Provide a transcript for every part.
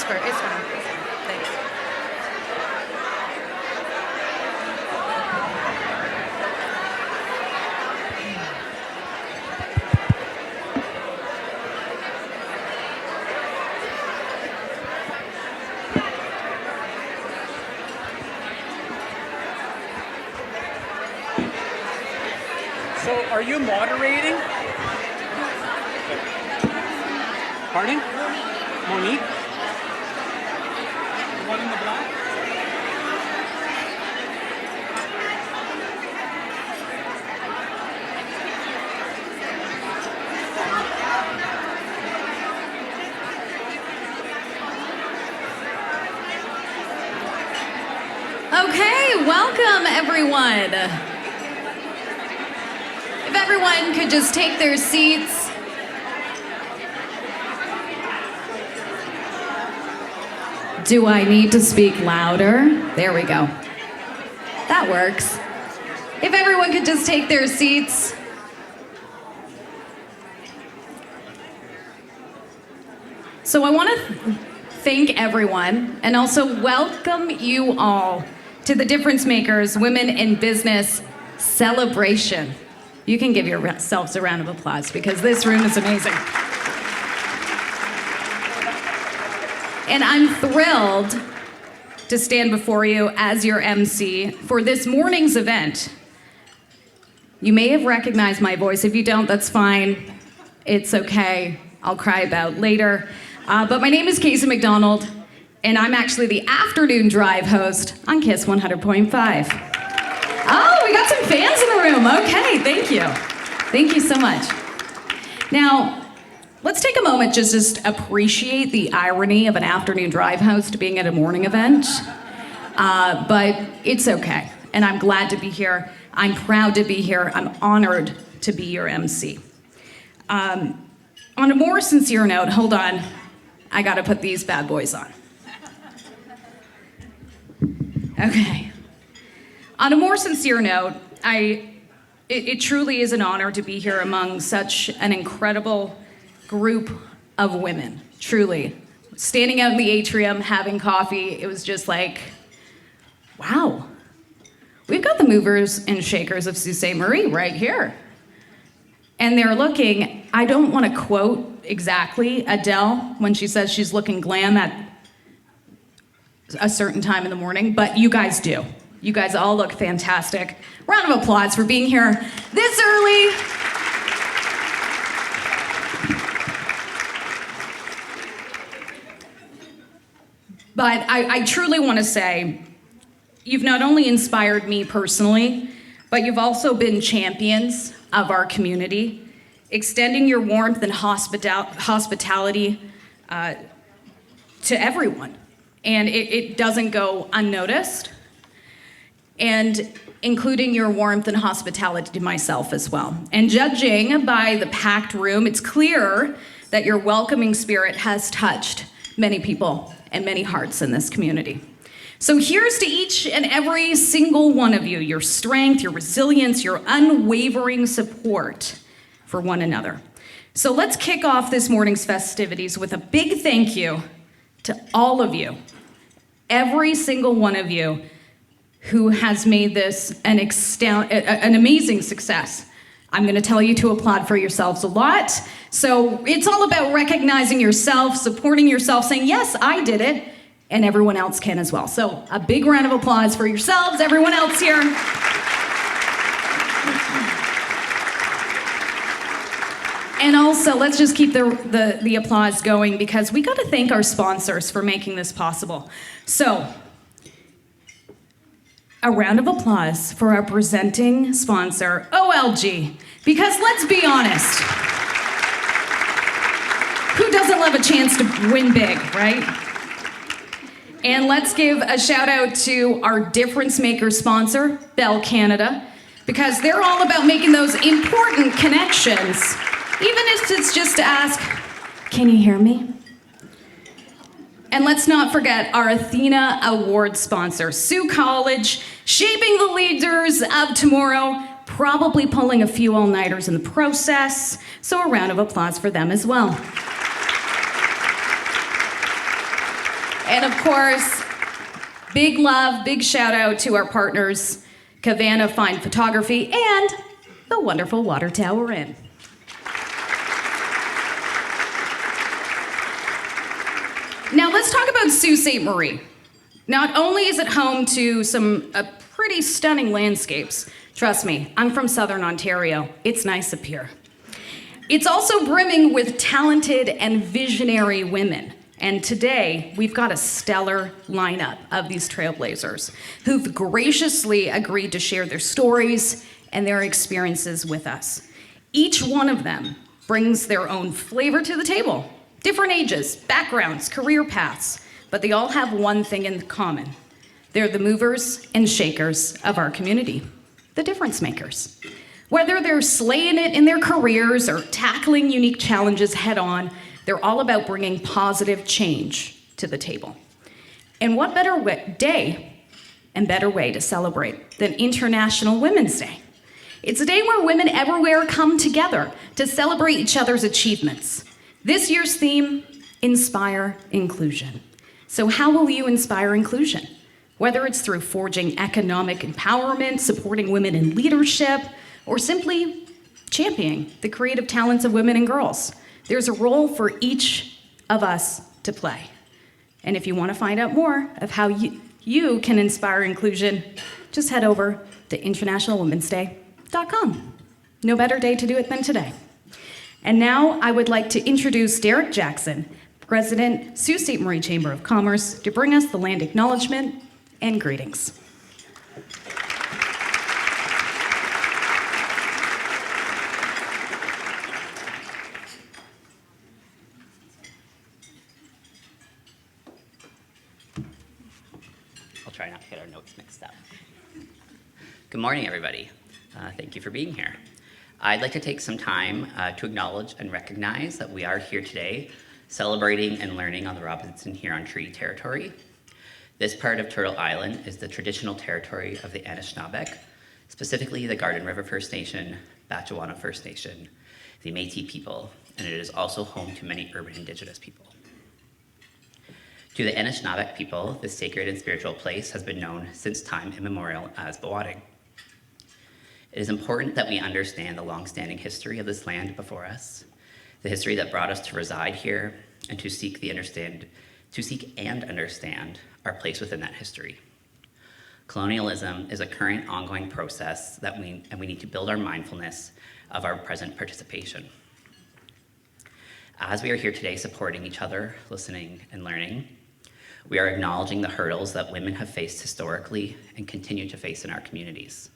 It's fine. Thanks. So, are you moderating? Pardon? Monique? The one in the black? Okay, welcome everyone. If everyone could just take their seats. Do I need to speak louder? There we go. That works. If everyone could just take their seats. So I want to thank everyone and also welcome you all to the Difference Makers Women in Business celebration. You can give yourselves a round of applause because this room is amazing. And I'm thrilled to stand before you as your MC for this morning's event. You may have recognized my voice. If you don't, that's fine. It's okay. I'll cry about later. But my name is Casey McDonald, and I'm actually the afternoon drive host on KISS 100.5. Oh, we got some fans in the room. Okay, thank you. Thank you so much. Now, let's take a moment to just appreciate the irony of an afternoon drive host being at a morning event. But it's okay, and I'm glad to be here. I'm proud to be here. I'm honored to be your MC. On a more sincere note, hold on, I gotta put these bad boys on. Okay. On a more sincere note, it truly is an honor to be here among such an incredible group of women, truly. Standing out in the atrium, having coffee, it was just like, wow. We've got the movers and shakers of Sault Ste. Marie right here. And they're looking, I don't want to quote exactly Adele when she says she's looking glam at a certain time in the morning, but you guys do. You guys all look fantastic. Round of applause for being here this early. But I truly want to say, you've not only inspired me personally, but you've also been champions of our community, extending your warmth and hospitality to everyone. And it doesn't go unnoticed. And including your warmth and hospitality to myself as well. And judging by the packed room, it's clear that your welcoming spirit has touched many people and many hearts in this community. So here's to each and every single one of you, your strength, your resilience, your unwavering support for one another. So let's kick off this morning's festivities with a big thank you to all of you, every single one of you who has made this an amazing success. I'm gonna tell you to applaud for yourselves a lot. So it's all about recognizing yourself, supporting yourself, saying, yes, I did it, and everyone else can as well. So a big round of applause for yourselves, everyone else here. And also, let's just keep the applause going because we gotta thank our sponsors for making this possible. So, a round of applause for our presenting sponsor, OLG, because let's be honest, who doesn't love a chance to win big, right? And let's give a shout out to our Difference Maker sponsor, Bell Canada, because they're all about making those important connections, even if it's just to ask, can you hear me? And let's not forget our Athena Award sponsor, Sault College, shaping the leaders of tomorrow, probably pulling a few all-nighters in the process. So a round of applause for them as well. And of course, big love, big shout out to our partners, Cavana Fine Photography and the wonderful Water Tower Inn. Now let's talk about Sault Ste. Marie. Not only is it home to some pretty stunning landscapes, trust me, I'm from Southern Ontario. It's nice up here. It's also brimming with talented and visionary women. And today, we've got a stellar lineup of these trailblazers who've graciously agreed to share their stories and their experiences with us. Each one of them brings their own flavor to the table. Different ages, backgrounds, career paths, but they all have one thing in common. They're the movers and shakers of our community, the difference makers. Whether they're slaying it in their careers or tackling unique challenges head on, they're all about bringing positive change to the table. And what better day and better way to celebrate than International Women's Day? It's a day where women everywhere come together to celebrate each other's achievements. This year's theme, Inspire Inclusion. So how will you inspire inclusion? Whether it's through forging economic empowerment, supporting women in leadership, or simply championing the creative talents of women and girls. There's a role for each of us to play. And if you want to find out more of how you can inspire inclusion, just head over to internationalwomensday.com. No better day to do it than today. And now I would like to introduce Derek Jackson, President, Sault Ste. Marie Chamber of Commerce, to bring us the land acknowledgement and greetings. I'll try not to get our notes mixed up. Good morning, everybody. Thank you for being here. I'd like to take some time to acknowledge and recognize that we are here today celebrating and learning on the Robinson Huron Treaty Territory. This part of Turtle Island is the traditional territory of the Anishinaabe, specifically the Garden River First Nation, Batchewana First Nation, the Métis people, and it is also home to many urban Indigenous people. To the Anishinaabe people, this sacred and spiritual place has been known since time immemorial as Bawading. It is important that we understand the long-standing history of this land before us, the history that brought us to reside here, and to seek and understand our place within that history. Colonialism is a current, ongoing process and we need to build our mindfulness of our present participation. As we are here today supporting each other, listening and learning, we are acknowledging the hurdles that women have faced historically and continue to face in our communities.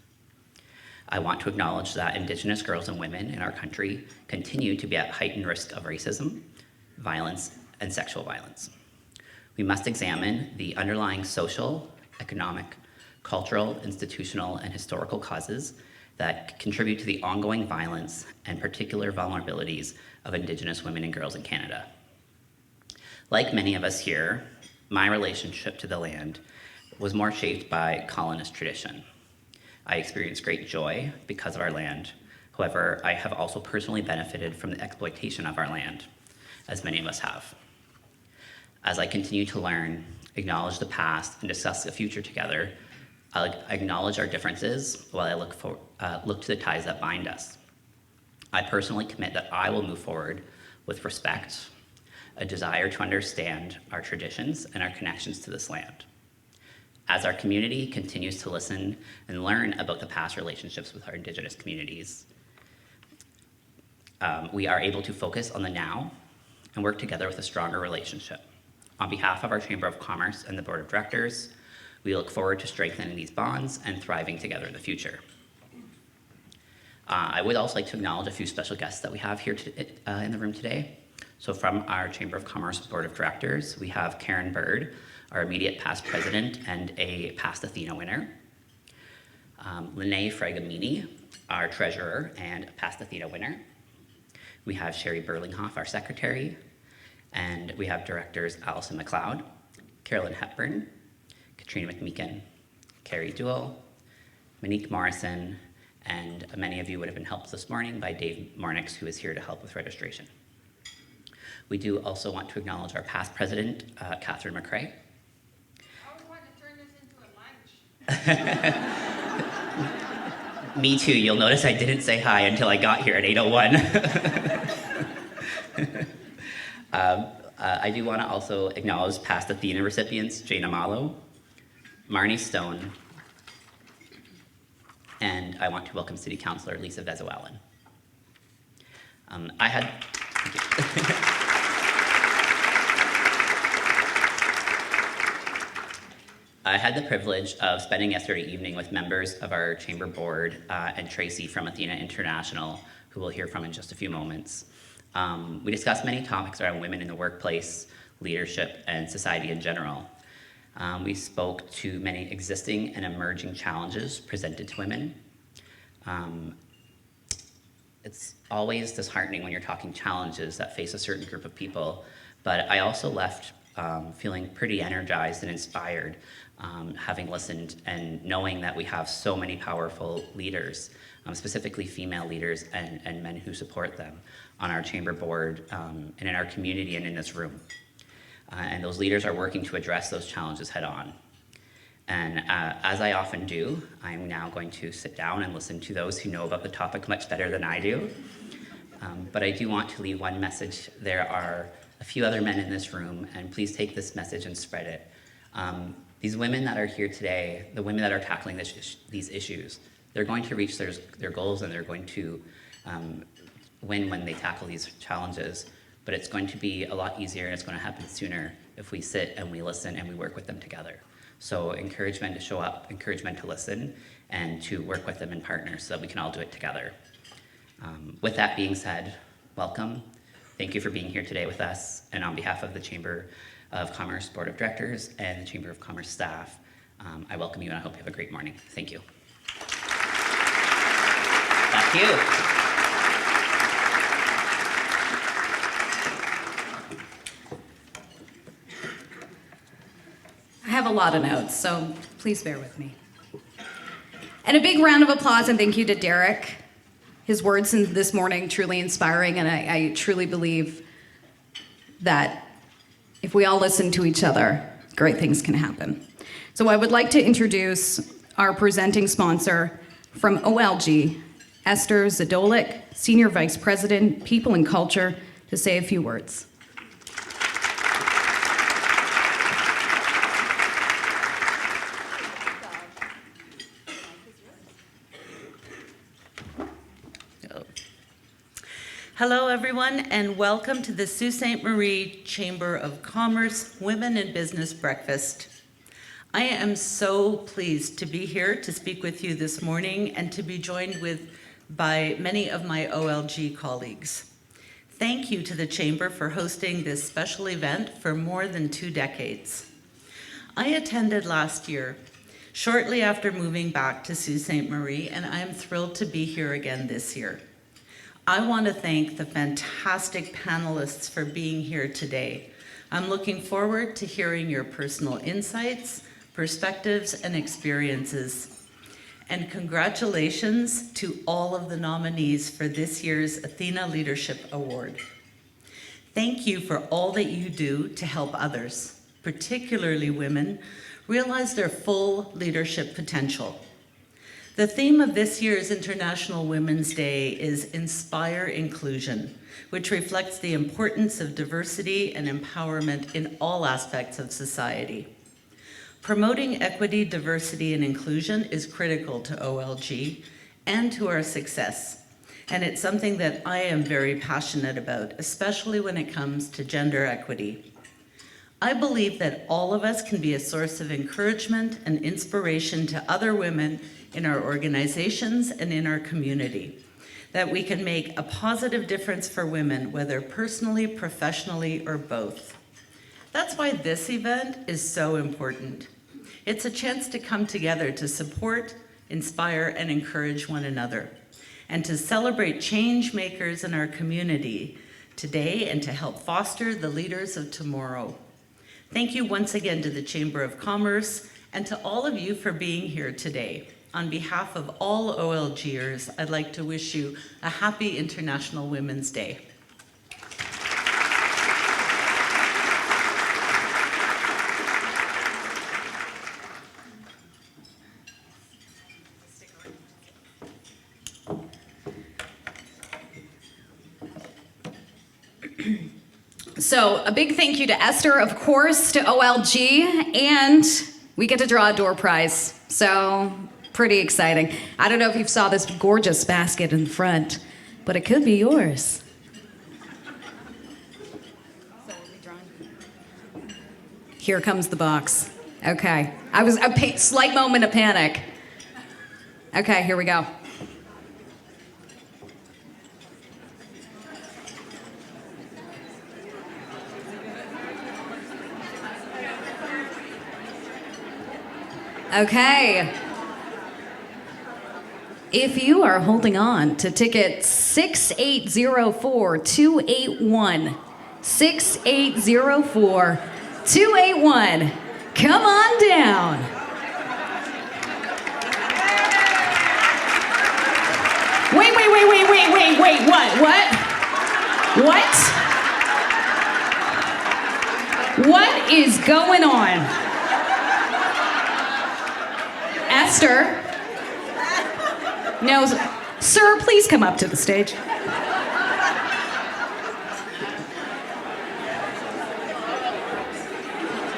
I want to acknowledge that Indigenous girls and women in our country continue to be at heightened risk of racism, violence, and sexual violence. We must examine the underlying social, economic, cultural, institutional, and historical causes that contribute to the ongoing violence and particular vulnerabilities of Indigenous women and girls in Canada. Like many of us here, my relationship to the land was more shaped by colonist tradition. I experienced great joy because of our land. However, I have also personally benefited from the exploitation of our land, as many of us have. As I continue to learn, acknowledge the past, and discuss the future together, I'll acknowledge our differences while I look to the ties that bind us. I personally commit that I will move forward with respect, a desire to understand our traditions and our connections to this land. As our community continues to listen and learn about the past relationships with our Indigenous communities, we are able to focus on the now and work together with a stronger relationship. On behalf of our Chamber of Commerce and the Board of Directors, we look forward to strengthening these bonds and thriving together in the future. I would also like to acknowledge a few special guests that we have here in the room today. So from our Chamber of Commerce Board of Directors, we have Karen Bird, our immediate past president and a past Athena winner. Lene Fragamini, our treasurer and past Athena winner. We have Sherry Burlinghoff, our secretary, and we have directors Allison McLeod, Carolyn Hepburn, Katrina McMeekin, Carrie Duell, Monique Morrison, and many of you would have been helped this morning by Dave Marnix, who is here to help with registration. We do also want to acknowledge our past president, Catherine McRae, Me too. You'll notice I didn't say hi until I got here at 8:01. I do want to also acknowledge past Athena recipients, Jane Amalo, Marnie Stone, and I want to welcome City Councilor Lisa Vezeau-Allen. I had the privilege of spending yesterday evening with members of our chamber board and Traci from Athena International, who we'll hear from in just a few moments. We discussed many topics around women in the workplace, leadership, and society in general. We spoke to many existing and emerging challenges presented to women. It's always disheartening when you're talking challenges that face a certain group of people, but I also left feeling pretty energized and inspired, having listened and knowing that we have so many powerful leaders, specifically female leaders and men who support them on our chamber board and in our community and in this room. And those leaders are working to address those challenges head on. And as I often do, I'm now going to sit down and listen to those who know about the topic much better than I do. But I do want to leave one message. There are a few other men in this room, and please take this message and spread it. These women that are here today, the women that are tackling these issues, they're going to reach their goals, and they're going to win when they tackle these challenges. But it's going to be a lot easier, and it's going to happen sooner if we sit and we listen and we work with them together. So encourage men to show up, encourage men to listen, and to work with them in partners so that we can all do it together. With that being said, welcome. Thank you for being here today with us. And on behalf of the Chamber of Commerce Board of Directors and the Chamber of Commerce staff, I welcome you and I hope you have a great morning. Thank you. Back to you. I have a lot of notes, so please bear with me. And a big round of applause and thank you to Derek. His words this morning truly inspiring, and I truly believe that if we all listen to each other, great things can happen. So I would like to introduce our presenting sponsor from OLG, Esther Zadolik, Senior Vice President, People and Culture, to say a few words. Hello, everyone, and welcome to the Sault Ste. Marie Chamber of Commerce Women in Business Breakfast. I am so pleased to be here to speak with you this morning and to be joined by many of my OLG colleagues. Thank you to the Chamber for hosting this special event for more than 2 decades. I attended last year, shortly after moving back to Sault Ste. Marie, and I am thrilled to be here again this year. I want to thank the fantastic panelists for being here today. I'm looking forward to hearing your personal insights, perspectives, and experiences. And congratulations to all of the nominees for this year's Athena Leadership Award. Thank you for all that you do to help others, particularly women, realize their full leadership potential. The theme of this year's International Women's Day is Inspire Inclusion, which reflects the importance of diversity and empowerment in all aspects of society. Promoting equity, diversity, and inclusion is critical to OLG and to our success, and it's something that I am very passionate about, especially when it comes to gender equity. I believe that all of us can be a source of encouragement and inspiration to other women in our organizations and in our community, that we can make a positive difference for women, whether personally, professionally, or both. That's why this event is so important. It's a chance to come together to support, inspire, and encourage one another, and to celebrate change makers in our community today and to help foster the leaders of tomorrow. Thank you once again to the Chamber of Commerce and to all of you for being here today. On behalf of all OLGers, I'd like to wish you a happy International Women's Day. So a big thank you to Esther, of course, to OLG, and we get to draw a door prize. So pretty exciting. I don't know if you saw this gorgeous basket in front, but it could be yours. Here comes the box. Okay. I was a slight moment of panic. Okay, here we go. Okay. If you are holding on to ticket 6804-281, 6804-281, come on down. Wait, what? What is going on? Esther? No, sir, please come up to the stage.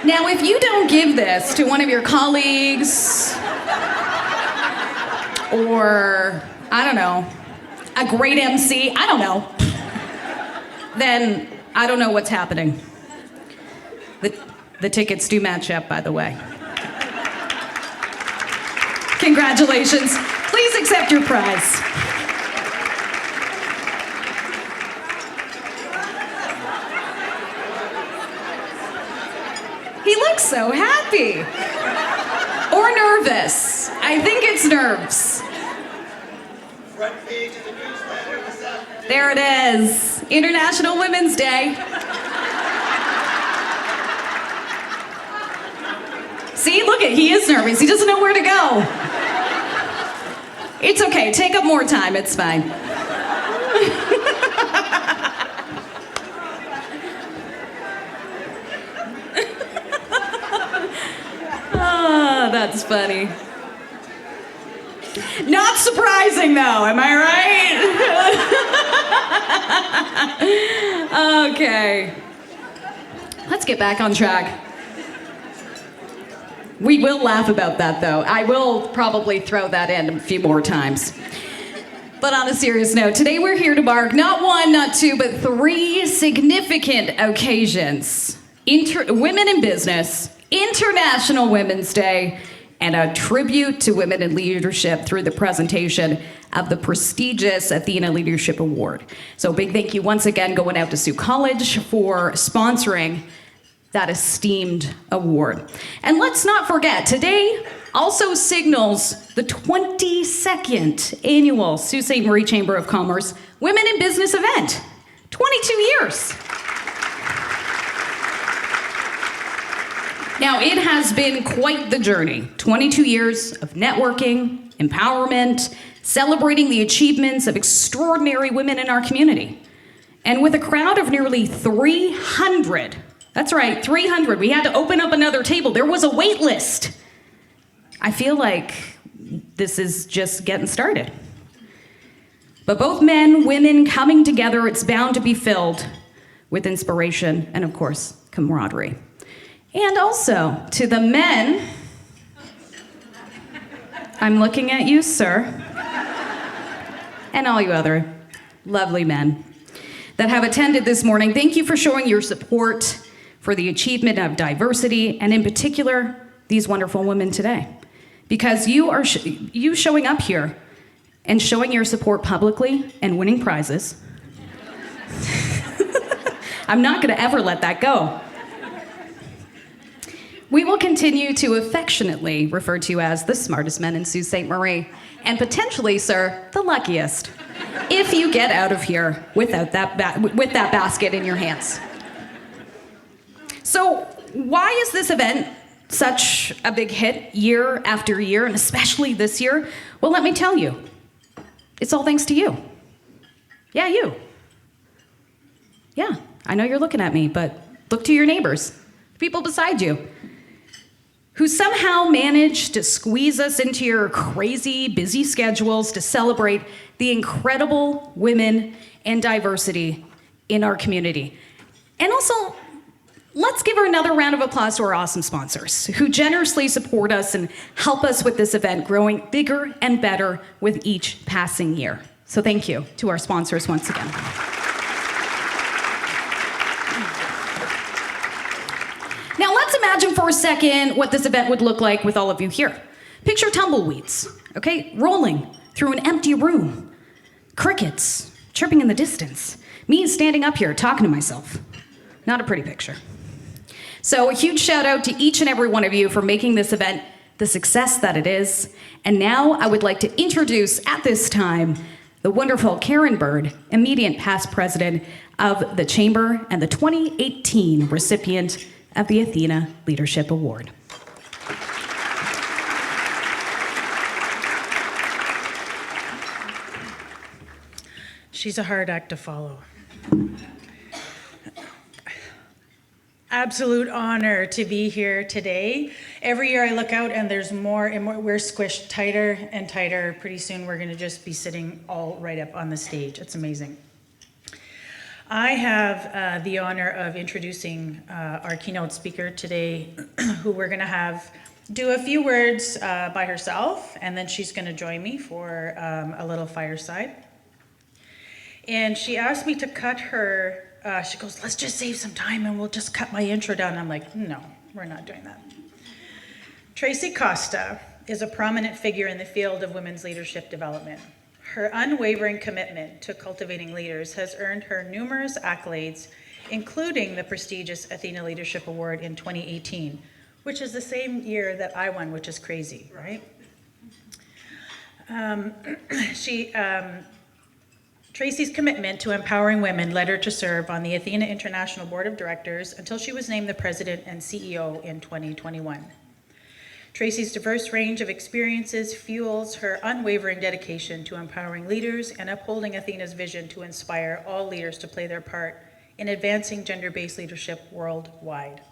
Now, if you don't give this to one of your colleagues, or, I don't know, a great MC, I don't know, then I don't know what's happening. The tickets do match up, by the way. Congratulations. Please accept your prize. He looks so happy. Or nervous. I think it's nerves. Front page of the newsletter this afternoon. There it is. International Women's Day. See, look at, he is nervous. He doesn't know where to go. It's okay, take up more time, it's fine. Oh, that's funny. Not surprising though, am I right? Okay. Let's get back on track. We will laugh about that, though. I will probably throw that in a few more times. But on a serious note, today we're here to mark not one, not two, but three significant occasions. Women in Business, International Women's Day, and a tribute to women in leadership through the presentation of the prestigious Athena Leadership Award. So a big thank you once again going out to Sault College for sponsoring that esteemed award. And let's not forget, today also signals the 22nd annual Sault Ste. Marie Chamber of Commerce Women in Business event. 22 years. Now, it has been quite the journey. 22 years of networking, empowerment, celebrating the achievements of extraordinary women in our community. And with a crowd of nearly 300, that's right, 300. We had to open up another table. There was a wait list. I feel like this is just getting started. But both men, women coming together, it's bound to be filled with inspiration and, of course, camaraderie. And also, to the men, I'm looking at you, sir, and all you other lovely men that have attended this morning, thank you for showing your support for the achievement of diversity, and in particular, these wonderful women today. Because you showing up here and showing your support publicly and winning prizes, I'm not gonna ever let that go. We will continue to affectionately refer to you as the smartest men in Sault Ste. Marie, and potentially, sir, the luckiest, if you get out of here without with that basket in your hands. So why is this event such a big hit year after year, and especially this year? Well, let me tell you, it's all thanks to you. Yeah, you. Yeah, I know you're looking at me, but look to your neighbors, people beside you, who somehow managed to squeeze us into your crazy, busy schedules to celebrate the incredible women and diversity in our community. And also, let's give her another round of applause to our awesome sponsors who generously support us and help us with this event growing bigger and better with each passing year. So thank you to our sponsors once again. Now let's imagine for a second what this event would look like with all of you here. Picture tumbleweeds, okay, rolling through an empty room. Crickets chirping in the distance. Me standing up here talking to myself. Not a pretty picture. So a huge shout out to each and every one of you for making this event the success that it is. And now I would like to introduce at this time the wonderful Carolyn Hepburn, immediate past president of the Chamber and the 2018 recipient of the Athena Leadership Award. She's a hard act to follow. Absolute honor to be here today. Every year I look out and there's more and more. We're squished tighter and tighter. Pretty soon we're going to just be sitting all right up on the stage. It's amazing. I have the honor of introducing our keynote speaker today, who we're going to have do a few words by herself, and then she's going to join me for a little fireside. And she asked me to cut her, she goes, let's just save some time and we'll just cut my intro down. I'm like, no, we're not doing that. Traci Costa is a prominent figure in the field of women's leadership development. Her unwavering commitment to cultivating leaders has earned her numerous accolades, including the prestigious Athena Leadership Award in 2018, which is the same year that I won, which is crazy, right? Traci's commitment to empowering women led her to serve on the Athena International Board of Directors until she was named the president and CEO in 2021. Traci's diverse range of experiences fuels her unwavering dedication to empowering leaders and upholding Athena's vision to inspire all leaders to play their part in advancing gender-based leadership worldwide.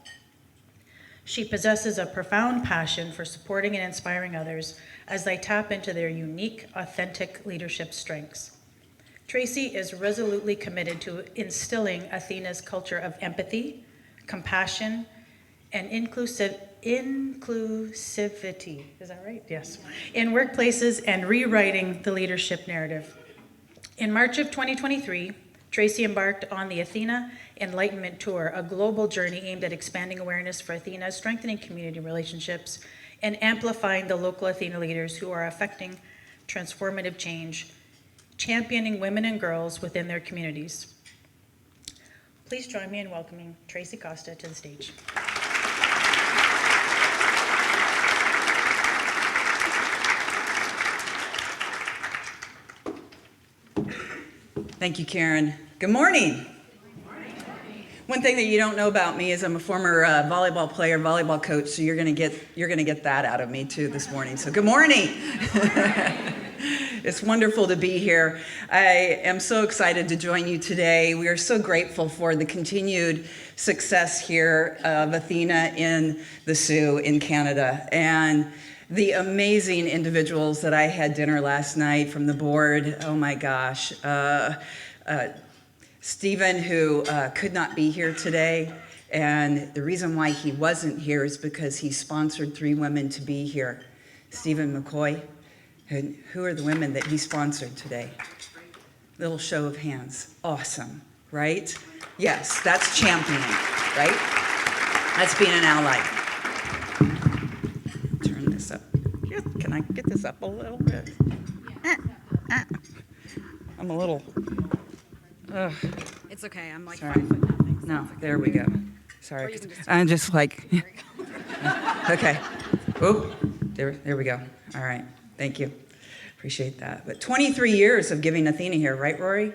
She possesses a profound passion for supporting and inspiring others as they tap into their unique, authentic leadership strengths. Traci is resolutely committed to instilling Athena's culture of empathy, compassion, and inclusivity, is that right? Yes, in workplaces and rewriting the leadership narrative. In March of 2023, Traci embarked on the Athena Enlightenment Tour, a global journey aimed at expanding awareness for Athena, strengthening community relationships, and amplifying the local Athena leaders who are affecting transformative change, championing women and girls within their communities. Please join me in welcoming Traci Costa to the stage. Thank you, Karen. Good morning. One thing that you don't know about me is I'm a former volleyball player, volleyball coach, so you're gonna get that out of me too this morning. So good morning. It's wonderful to be here. I am so excited to join you today. We are so grateful for the continued success here of Athena in the Soo in Canada, and the amazing individuals that I had dinner last night from the board. Oh my gosh. Stephen, who could not be here today, and the reason why he wasn't here is because he sponsored 3 women to be here. Stephen McCoy. And who are the women that he sponsored today? Little show of hands. Awesome, right? Yes, that's championing, right? That's being an ally. Turn this up. Can I get this up a little bit? I'm a little. It's okay, I'm like Sorry. 5 foot nothing. So No, there we go. Sorry. you can just- I'm just like. Okay. Oh, there we go. All right. Thank you. Appreciate that. But 23 years of giving Athena here, right, Rory?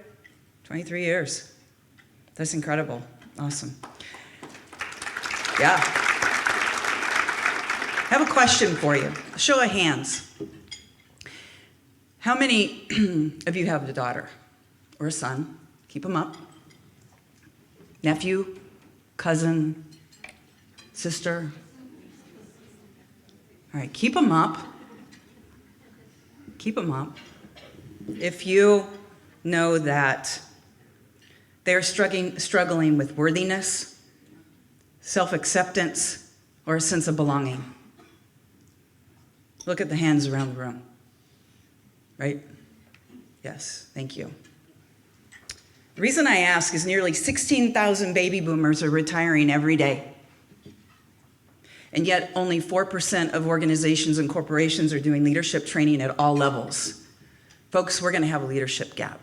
23 years. That's incredible. Awesome. Yeah. I have a question for you. A show of hands. How many of you have a daughter or a son? Keep them up. Nephew, cousin, sister. All right, keep them up. Keep them up. If you know that They're struggling with worthiness, self-acceptance, or a sense of belonging. Look at the hands around the room. Right? Yes, thank you. The reason I ask is nearly 16,000 baby boomers are retiring every day. And yet only 4% of organizations and corporations are doing leadership training at all levels. Folks, we're going to have a leadership gap.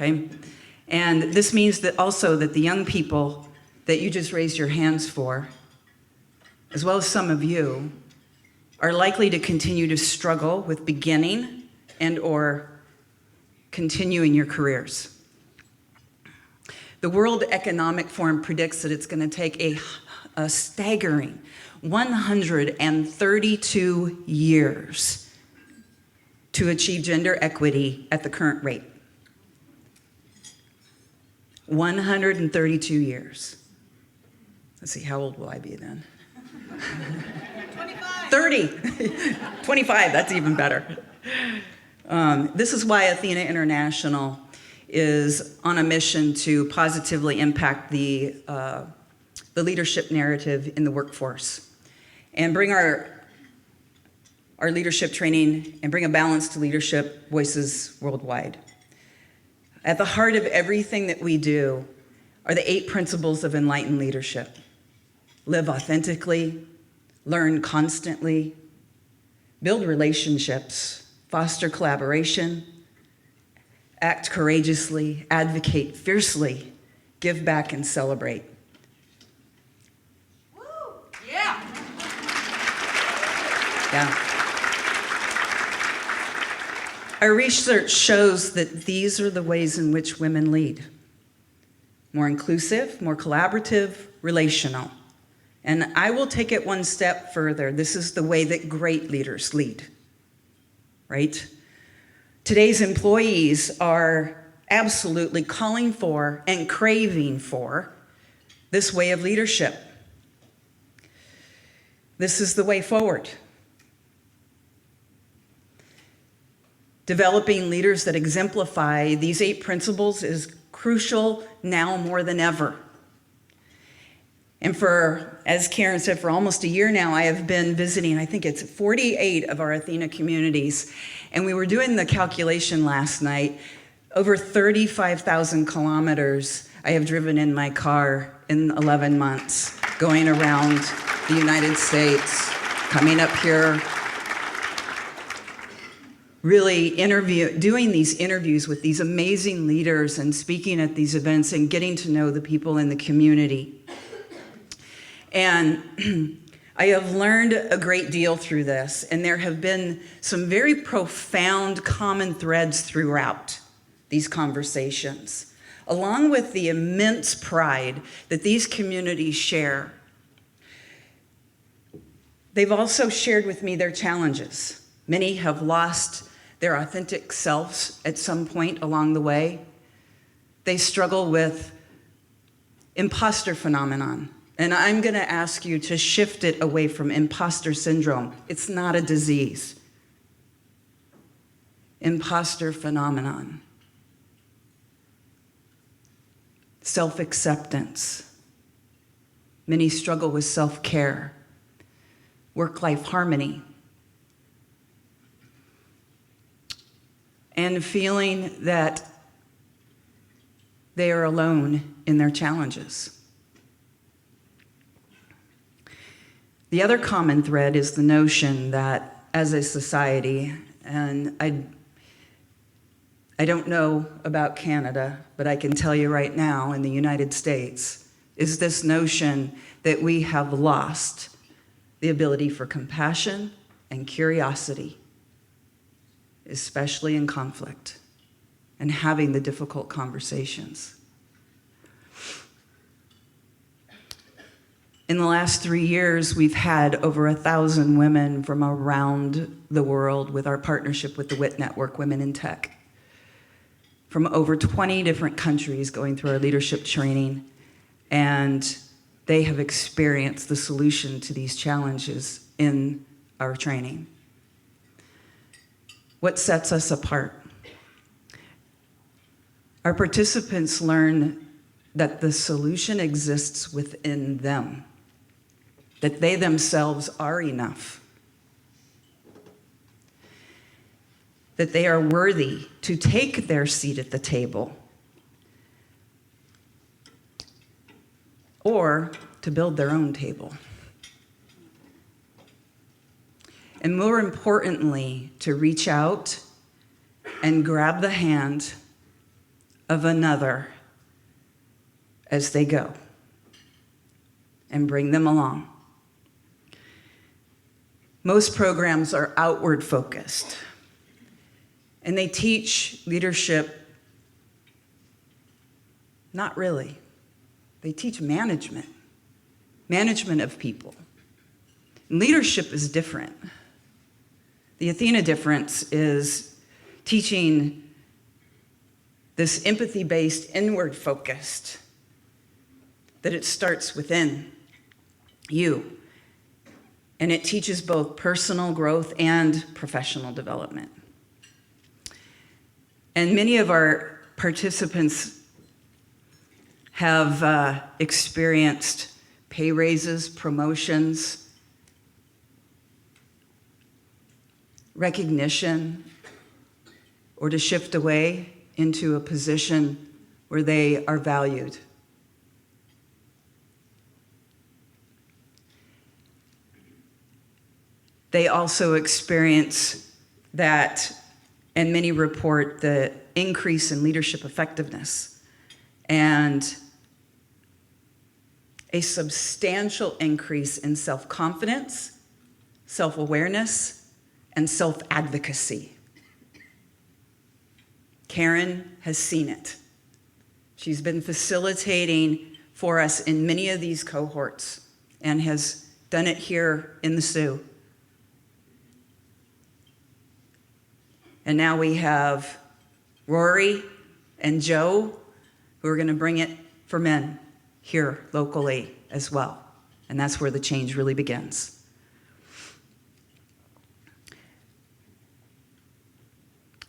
Okay? And this means that also that the young people that you just raised your hands for, as well as some of you, are likely to continue to struggle with beginning and or continuing your careers. The World Economic Forum predicts that it's going to take a staggering 132 years to achieve gender equity at the current rate. 132 years. Let's see, how old will I be then? 30. 25, that's even better. This is why Athena International is on a mission to positively impact the leadership narrative in the workforce and bring our leadership training and bring a balance to leadership voices worldwide. At the heart of everything that we do are the 8 principles of enlightened leadership. Live authentically, learn constantly, build relationships, foster collaboration, act courageously, advocate fiercely, give back and celebrate. Woo! Yeah. Yeah. Our research shows that these are the ways in which women lead. More inclusive, more collaborative, relational. And I will take it one step further. This is the way that great leaders lead, right? Today's employees are absolutely calling for and craving for this way of leadership. This is the way forward. Developing leaders that exemplify these 8 principles is crucial now more than ever. And for, as Karen said, for almost a year now, I have been visiting, I think it's 48 of our Athena communities. And we were doing the calculation last night. Over 35,000 kilometers I have driven in my car in 11 months, going around the United States, coming up here, really doing these interviews with these amazing leaders and speaking at these events and getting to know the people in the community. And I have learned a great deal through this, and there have been some very profound common threads throughout these conversations, along with the immense pride that these communities share. They've also shared with me their challenges. Many have lost their authentic selves at some point along the way. They struggle with imposter phenomenon. And I'm going to ask you to shift it away from imposter syndrome. It's not a disease. Imposter phenomenon. Self-acceptance. Many struggle with self-care. Work-life harmony. And feeling that they are alone in their challenges. The other common thread is the notion that as a society, and I don't know about Canada, but I can tell you right now in the United States, is this notion that we have lost the ability for compassion and curiosity, especially in conflict, and having the difficult conversations. In the last 3 years, we've had over 1,000 women from around the world with our partnership with the WIT Network, Women in Tech, from over 20 different countries going through our leadership training, and they have experienced the solution to these challenges in our training. What sets us apart? Our participants learn that the solution exists within them, that they themselves are enough, that they are worthy to take their seat at the table or to build their own table. And more importantly, to reach out and grab the hand of another as they go and bring them along. Most programs are outward focused, and they teach leadership. Not really. They teach management of people. And leadership is different. The Athena difference is teaching this empathy-based, inward-focused, that it starts within you. And it teaches both personal growth and professional development. And many of our participants have experienced pay raises, promotions, recognition, or to shift away into a position where they are valued. They also experience that, and many report the increase in leadership effectiveness and a substantial increase in self-confidence, self-awareness, and self-advocacy. Karen has seen it. She's been facilitating for us in many of these cohorts and has done it here in the Sioux. And now we have Rory and Joe, who are going to bring it for men here locally as well. And that's where the change really begins.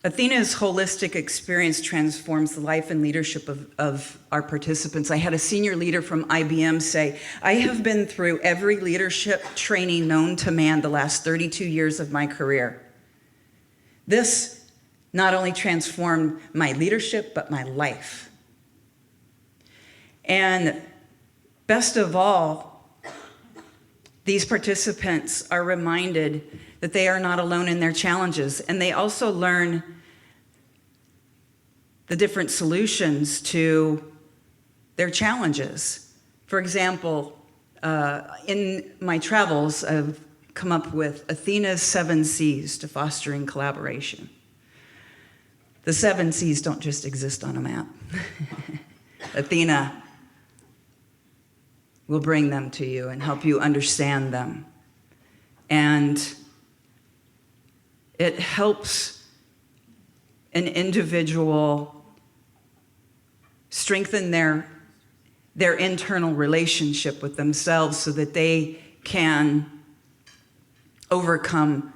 Athena's holistic experience transforms the life and leadership of our participants. I had a senior leader from IBM say, I have been through every leadership training known to man the last 32 years of my career. This not only transformed my leadership, but my life. And best of all, these participants are reminded that they are not alone in their challenges, and they also learn the different solutions to their challenges. For example, in my travels, I've come up with Athena's 7 C's to fostering collaboration. The 7 C's don't just exist on a map. Athena will bring them to you and help you understand them. And it helps an individual strengthen their internal relationship with themselves so that they can overcome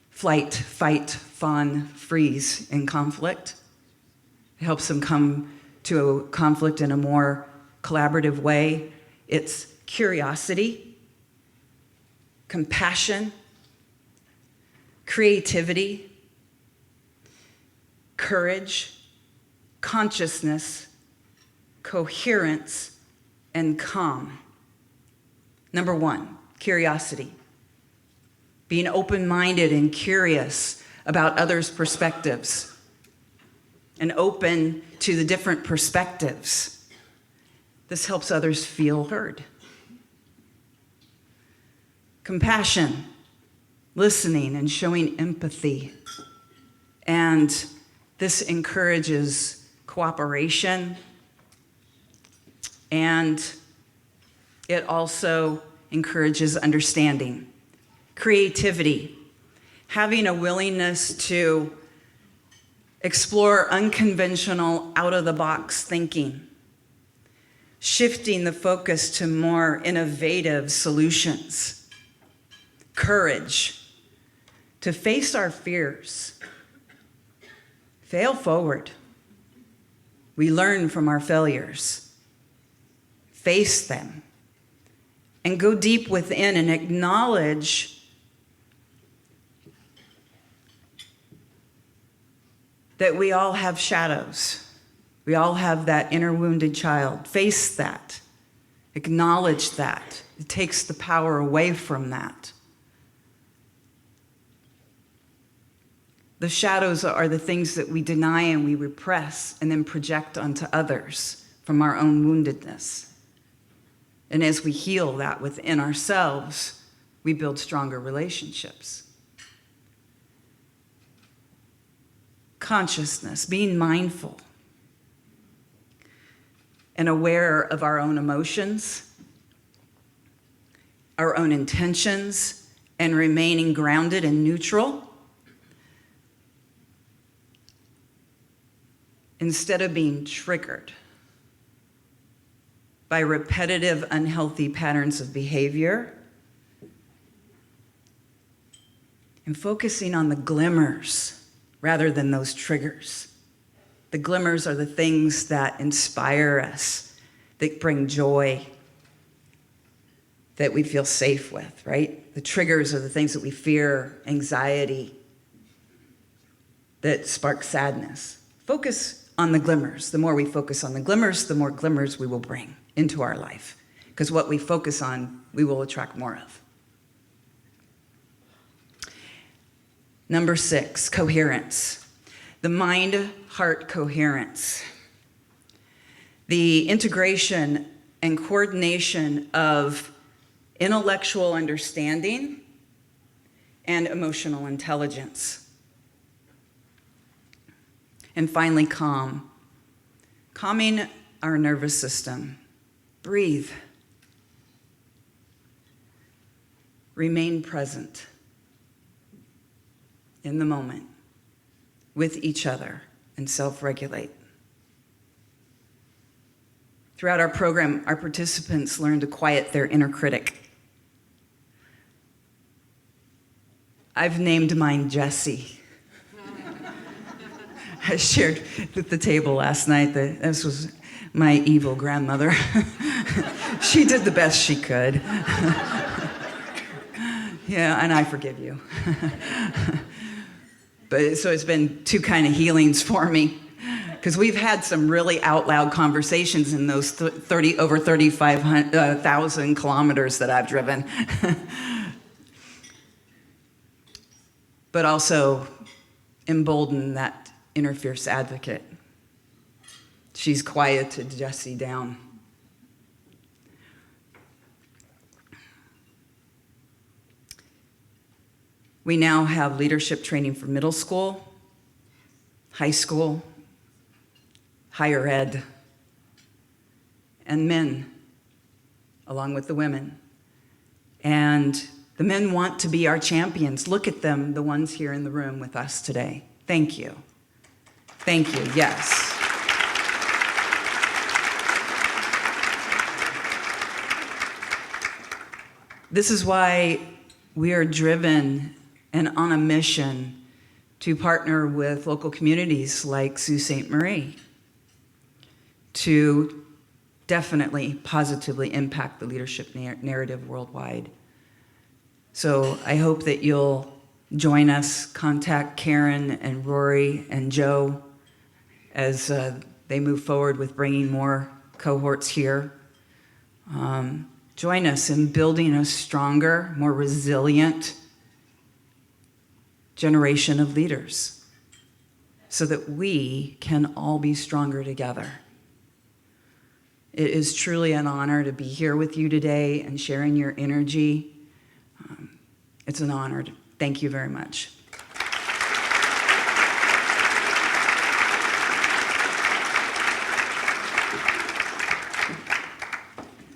flight, fight, fawn, freeze in conflict. It helps them come to a conflict in a more collaborative way. It's curiosity, compassion, creativity, courage, consciousness, coherence, and calm. Number 1, curiosity. Being open-minded and curious about others' perspectives and open to the different perspectives. This helps others feel heard. Compassion, listening and showing empathy. And this encourages cooperation, and it also encourages understanding. Creativity, having a willingness to explore unconventional, out-of-the-box thinking, shifting the focus to more innovative solutions. Courage, to face our fears, fail forward, We learn from our failures, face them, and go deep within and acknowledge that we all have shadows. We all have that inner wounded child. Face that. Acknowledge that. It takes the power away from that. The shadows are the things that we deny and we repress and then project onto others from our own woundedness. And as we heal that within ourselves, we build stronger relationships. Consciousness, being mindful and aware of our own emotions, our own intentions, and remaining grounded and neutral instead of being triggered by repetitive, unhealthy patterns of behavior, and focusing on the glimmers rather than those triggers. The glimmers are the things that inspire us, that bring joy, that we feel safe with, right? The triggers are the things that we fear, anxiety, that spark sadness. Focus on the glimmers. The more we focus on the glimmers, the more glimmers we will bring into our life. Because what we focus on, we will attract more of. Number 6, coherence. The mind-heart coherence. The integration and coordination of intellectual understanding and emotional intelligence. And finally, calm. Calming our nervous system. Breathe. Remain present in the moment with each other and self-regulate. Throughout our program, our participants learn to quiet their inner critic. I've named mine Jessie. I shared at the table last night that this was my evil grandmother. She did the best she could. Yeah, and I forgive you. But so it's been two kind of healings for me, because we've had some really out loud conversations in those over 35,000 kilometers that I've driven. But also embolden that inner fierce advocate. She's quieted Jessie down. We now have leadership training for middle school, high school, higher ed, and men, along with the women. And the men want to be our champions. Look at them, the ones here in the room with us today. Thank you. Thank you, yes. This is why we are driven and on a mission to partner with local communities like Sault Ste. Marie to definitely positively impact the leadership narrative worldwide. So I hope that you'll join us, contact Karen and Rory and Joe as they move forward with bringing more cohorts here. Join us in building a stronger, more resilient generation of leaders so that we can all be stronger together. It is truly an honor to be here with you today and sharing your energy. It's an honor. Thank you very much.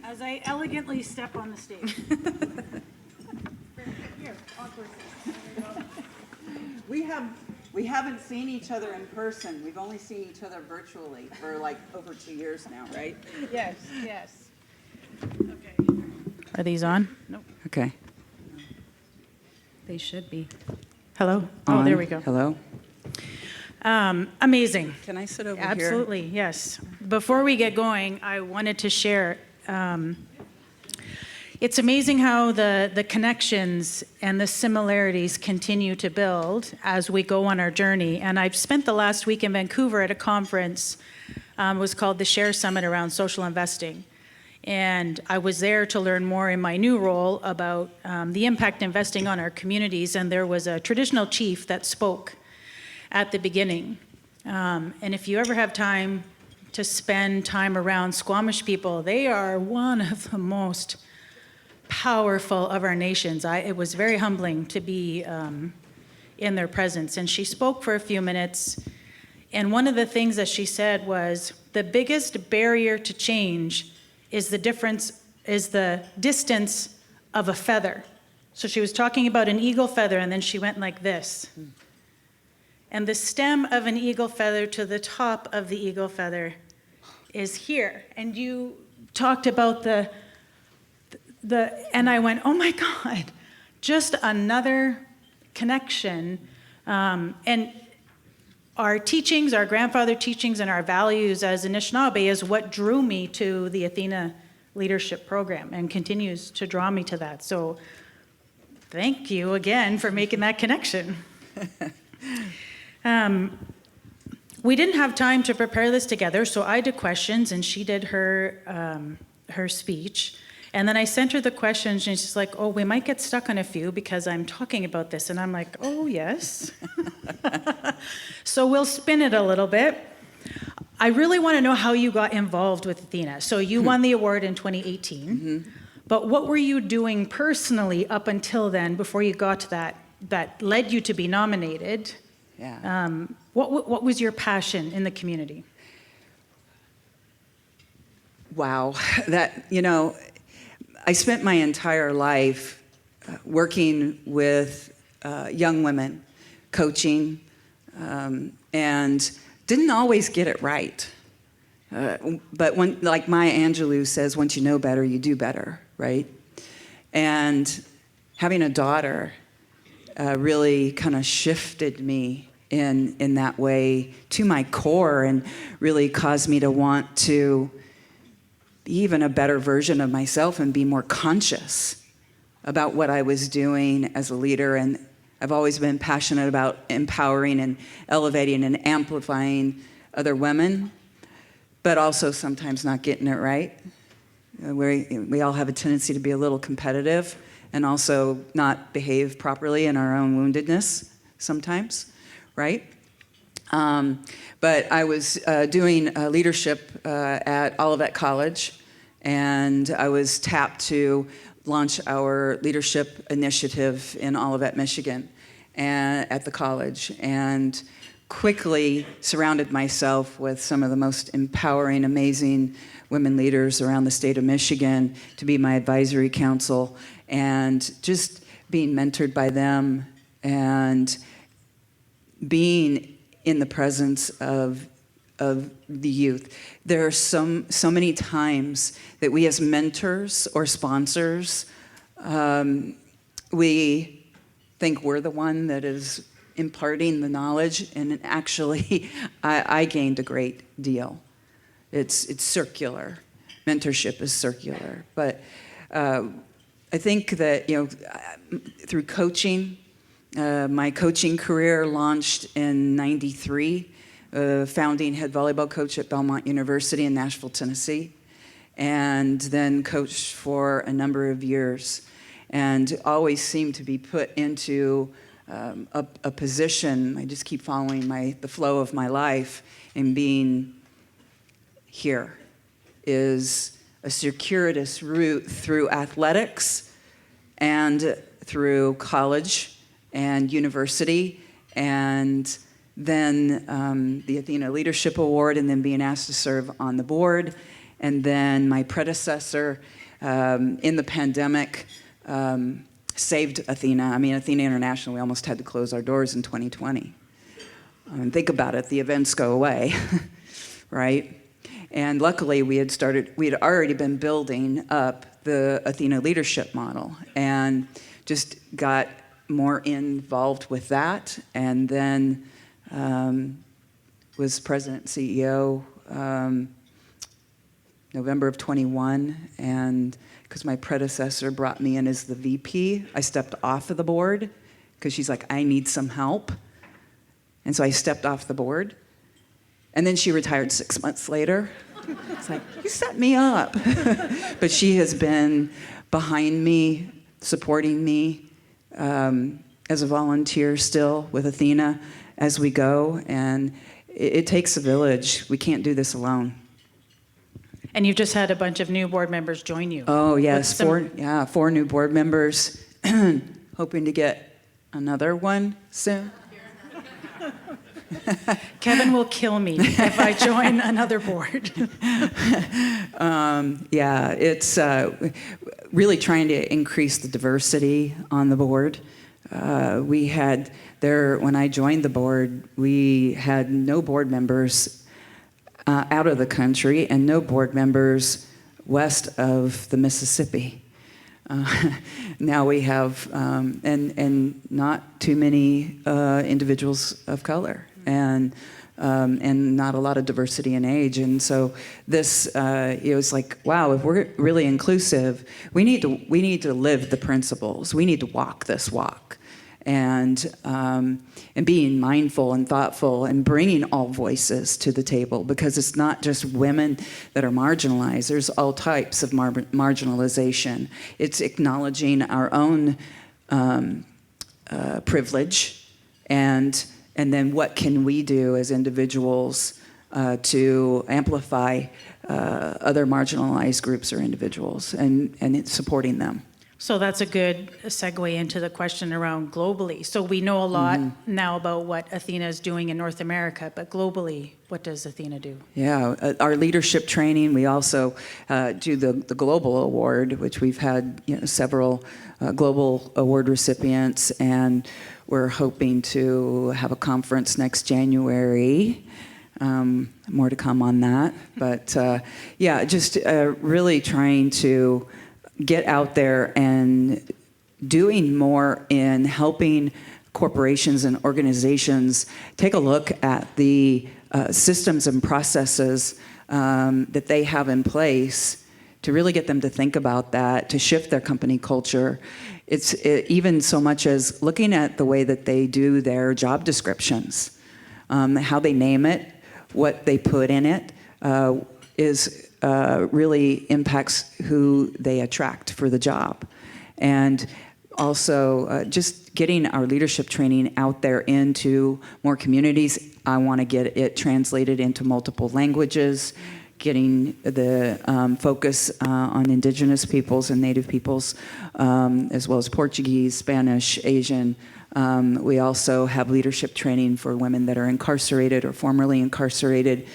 As I elegantly step on the stage. Here, awkward. We haven't seen each other in person. We've only seen each other virtually for like over 2 years now, right? Yes, yes. Okay. Are these on? Nope. Okay. They should be. Hello? Oh, there we go. Hello. Amazing. Can I sit over here? Absolutely, yes. Before we get going, I wanted to share, it's amazing how the connections and the similarities continue to build as we go on our journey. And I've spent the last week in Vancouver at a conference, it was called the Share Summit around social investing. And I was there to learn more in my new role about the impact investing on our communities. And there was a traditional chief that spoke at the beginning. And if you ever have time to spend time around Squamish people, they are one of the most powerful of our nations. It was very humbling to be in their presence. And she spoke for a few minutes. And one of the things that she said was, the biggest barrier to change is the distance of a feather. So she was talking about an eagle feather, and then she went like this. And the stem of an eagle feather to the top of the eagle feather is here. And you talked about and I went, oh my God, just another connection. And our teachings, our grandfather teachings, and our values as Anishinaabe is what drew me to the Athena Leadership Program and continues to draw me to that. So thank you again for making that connection. We didn't have time to prepare this together, so I did questions and she did her speech. And then I sent her the questions and she's like, oh, we might get stuck on a few because I'm talking about this. And I'm like, oh, yes. So we'll spin it a little bit. I really want to know how you got involved with Athena. So you won the award in 2018, but what were you doing personally up until then before you got to that led you to be nominated? Yeah. What was your passion in the community? Wow. I spent my entire life working with young women, coaching, and didn't always get it right. But like Maya Angelou says, once you know better, you do better, right? And having a daughter really kind of shifted me in that way to my core and really caused me to want to be even a better version of myself and be more conscious about what I was doing as a leader. And I've always been passionate about empowering and elevating and amplifying other women, but also sometimes not getting it right. We all have a tendency to be a little competitive and also not behave properly in our own woundedness sometimes, right? But I was doing leadership at Olivet College, and I was tapped to launch our leadership initiative in Olivet, Michigan, and at the college, and quickly surrounded myself with some of the most empowering, amazing women leaders around the state of Michigan to be my advisory council, and just being mentored by them and being in the presence of the youth. There are so many times that we as mentors or sponsors, we think we're the one that is imparting the knowledge, and actually I gained a great deal. It's circular. Mentorship is circular. But I think that, through coaching, my coaching career launched in '93, founding head volleyball coach at Belmont University in Nashville, Tennessee, and then coached for a number of years, and always seemed to be put into a position. I just keep following the flow of my life, and being here is a circuitous route through athletics and through college and university, and then the Athena Leadership Award, and then being asked to serve on the board. And then my predecessor in the pandemic saved Athena. I mean, Athena International, we almost had to close our doors in 2020. Think about it, the events go away, right? And luckily we had already been building up the Athena leadership model and just got more involved with that. And then was president and CEO November of 21, and because my predecessor brought me in as the VP, I stepped off of the board because she's like, I need some help. And so I stepped off the board. And then she retired 6 months later. It's like, you set me up. But she has been behind me, supporting me as a volunteer still with Athena as we go. And it takes a village. We can't do this alone. And you've just had a bunch of new board members join you. Oh, yes, With four new board members. Hoping to get another one soon. Kevin will kill me if I join another board. Yeah, it's really trying to increase the diversity on the board. We had when I joined the board, we had no board members out of the country and no board members west of the Mississippi. Now we have, and not too many individuals of color. And not a lot of diversity in age. And so this, it was like, wow, if we're really inclusive, we need to live the principles. We need to walk this walk. And being mindful and thoughtful and bringing all voices to the table, because it's not just women that are marginalized. There's all types of marginalization. It's acknowledging our own privilege and then what can we do as individuals to amplify other marginalized groups or individuals and supporting them. So that's a good segue into the question around globally. So we know a lot now about what Athena is doing in North America, but globally, what does Athena do? Yeah, our leadership training, we also do the Global Award, which we've had several Global Award recipients, and we're hoping to have a conference next January. More to come on that. But yeah, just really trying to get out there and doing more in helping corporations and organizations take a look at the systems and processes that they have in place to really get them to think about that, to shift their company culture. It's even so much as looking at the way that they do their job descriptions, how they name it, what they put in it, really impacts who they attract for the job. And also just getting our leadership training out there into more communities. I want to get it translated into multiple languages, getting the focus on Indigenous peoples and Native peoples, as well as Portuguese, Spanish, Asian. We also have leadership training for women that are incarcerated or formerly incarcerated.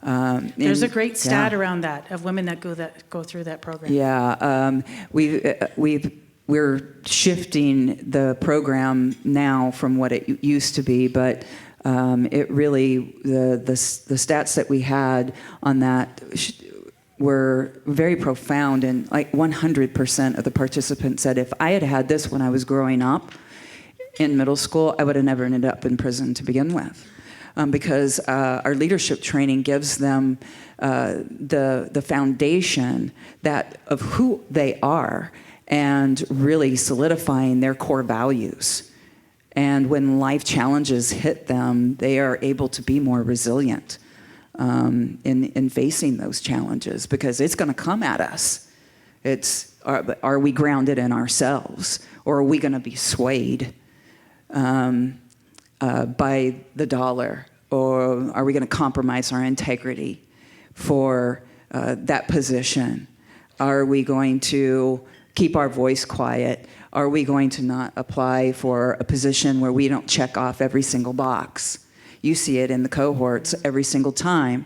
There's a great stat around that of women that go through that program. Yeah, we're shifting the program now from what it used to be, but it really the stats that we had on that were very profound, and like 100% of the participants said, if I had had this when I was growing up in middle school, I would have never ended up in prison to begin with. Because our leadership training gives them the foundation of who they are and really solidifying their core values. And when life challenges hit them, they are able to be more resilient in facing those challenges, because it's going to come at us. Are we grounded in ourselves, or are we going to be swayed by the dollar, or are we going to compromise our integrity for that position? Are we going to keep our voice quiet? Are we going to not apply for a position where we don't check off every single box? You see it in the cohorts every single time.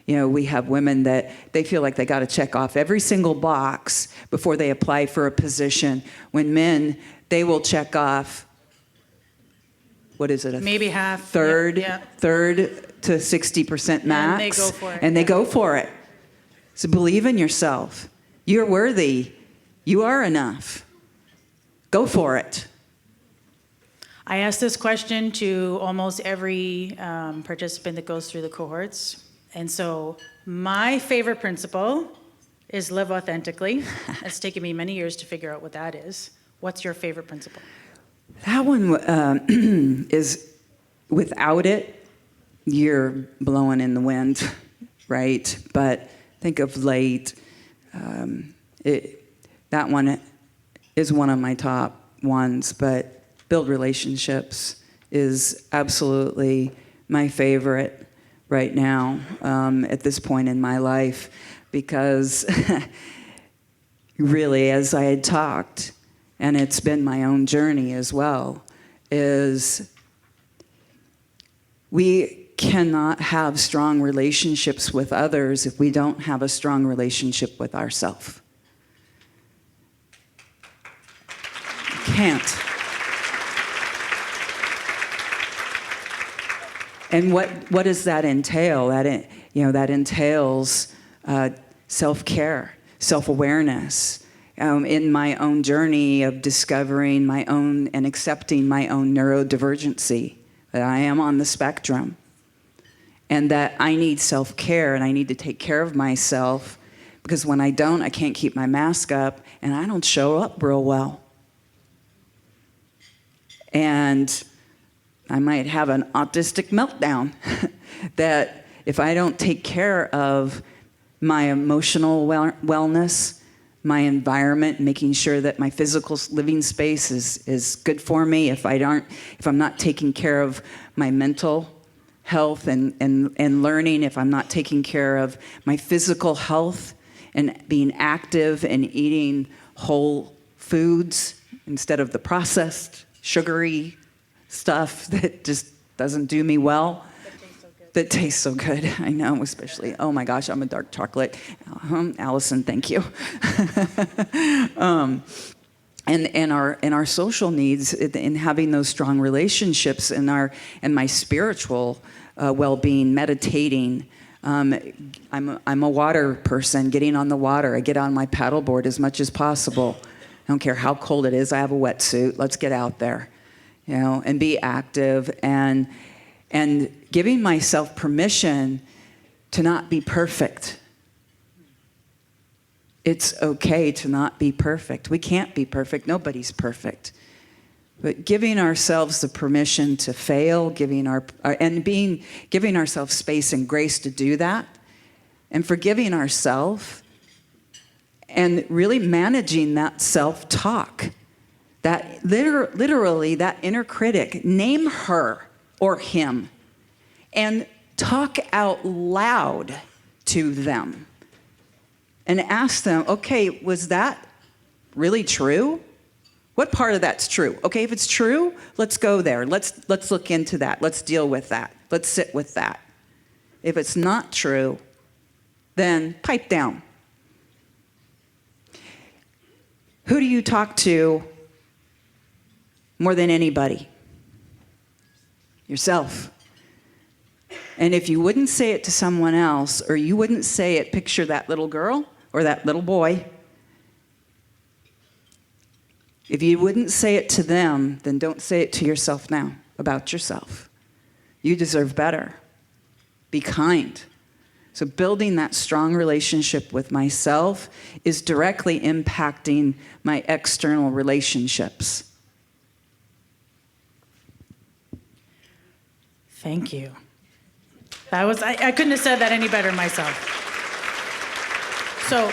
We have women that they feel like they got to check off every single box before they apply for a position, when men, they will check off, what is it? Maybe half. Third to 60% max. And they go for it. And they go for it. So believe in yourself. You're worthy. You are enough. Go for it. I ask this question to almost every participant that goes through the cohorts. And so my favorite principle is live authentically. It's taken me many years to figure out what that is. What's your favorite principle? That one is, without it, you're blowing in the wind, right? But think of late, that one is one of my top ones, but build relationships is absolutely my favorite right now at this point in my life, because really, as I had talked, and it's been my own journey as well, is we cannot have strong relationships with others if we don't have a strong relationship with ourselves. Can't. And what does that entail? That entails self-care, self-awareness. In my own journey of discovering my own and accepting my own neurodivergency, that I am on the spectrum, and that I need self-care and I need to take care of myself, because when I don't, I can't keep my mask up and I don't show up real well. And I might have an autistic meltdown that if I don't take care of my emotional wellness, my environment, making sure that my physical living space is good for me, if I'm not taking care of my mental health and learning, if I'm not taking care of my physical health and being active and eating whole foods instead of the processed, sugary stuff that just doesn't do me well. That tastes so good. I know, especially, oh my gosh, I'm a dark chocolate. Allison, thank you. And our social needs in having those strong relationships and my spiritual well-being, meditating. I'm a water person, getting on the water. I get on my paddleboard as much as possible. I don't care how cold it is. I have a wetsuit. Let's get out there, and be active and giving myself permission to not be perfect. It's okay to not be perfect. We can't be perfect. Nobody's perfect. But giving ourselves the permission to fail, giving ourselves space and grace to do that, and forgiving ourselves, and really managing that self-talk, that literally that inner critic. Name her or him and talk out loud to them and ask them, okay, was that really true? What part of that's true? Okay, if it's true, let's go there. Let's look into that. Let's deal with that. Let's sit with that. If it's not true, then pipe down. Who do you talk to more than anybody? Yourself. And if you wouldn't say it to someone else, or you wouldn't say it, picture that little girl or that little boy. If you wouldn't say it to them, then don't say it to yourself now about yourself. You deserve better. Be kind. So building that strong relationship with myself is directly impacting my external relationships. Thank you. I couldn't have said that any better myself. So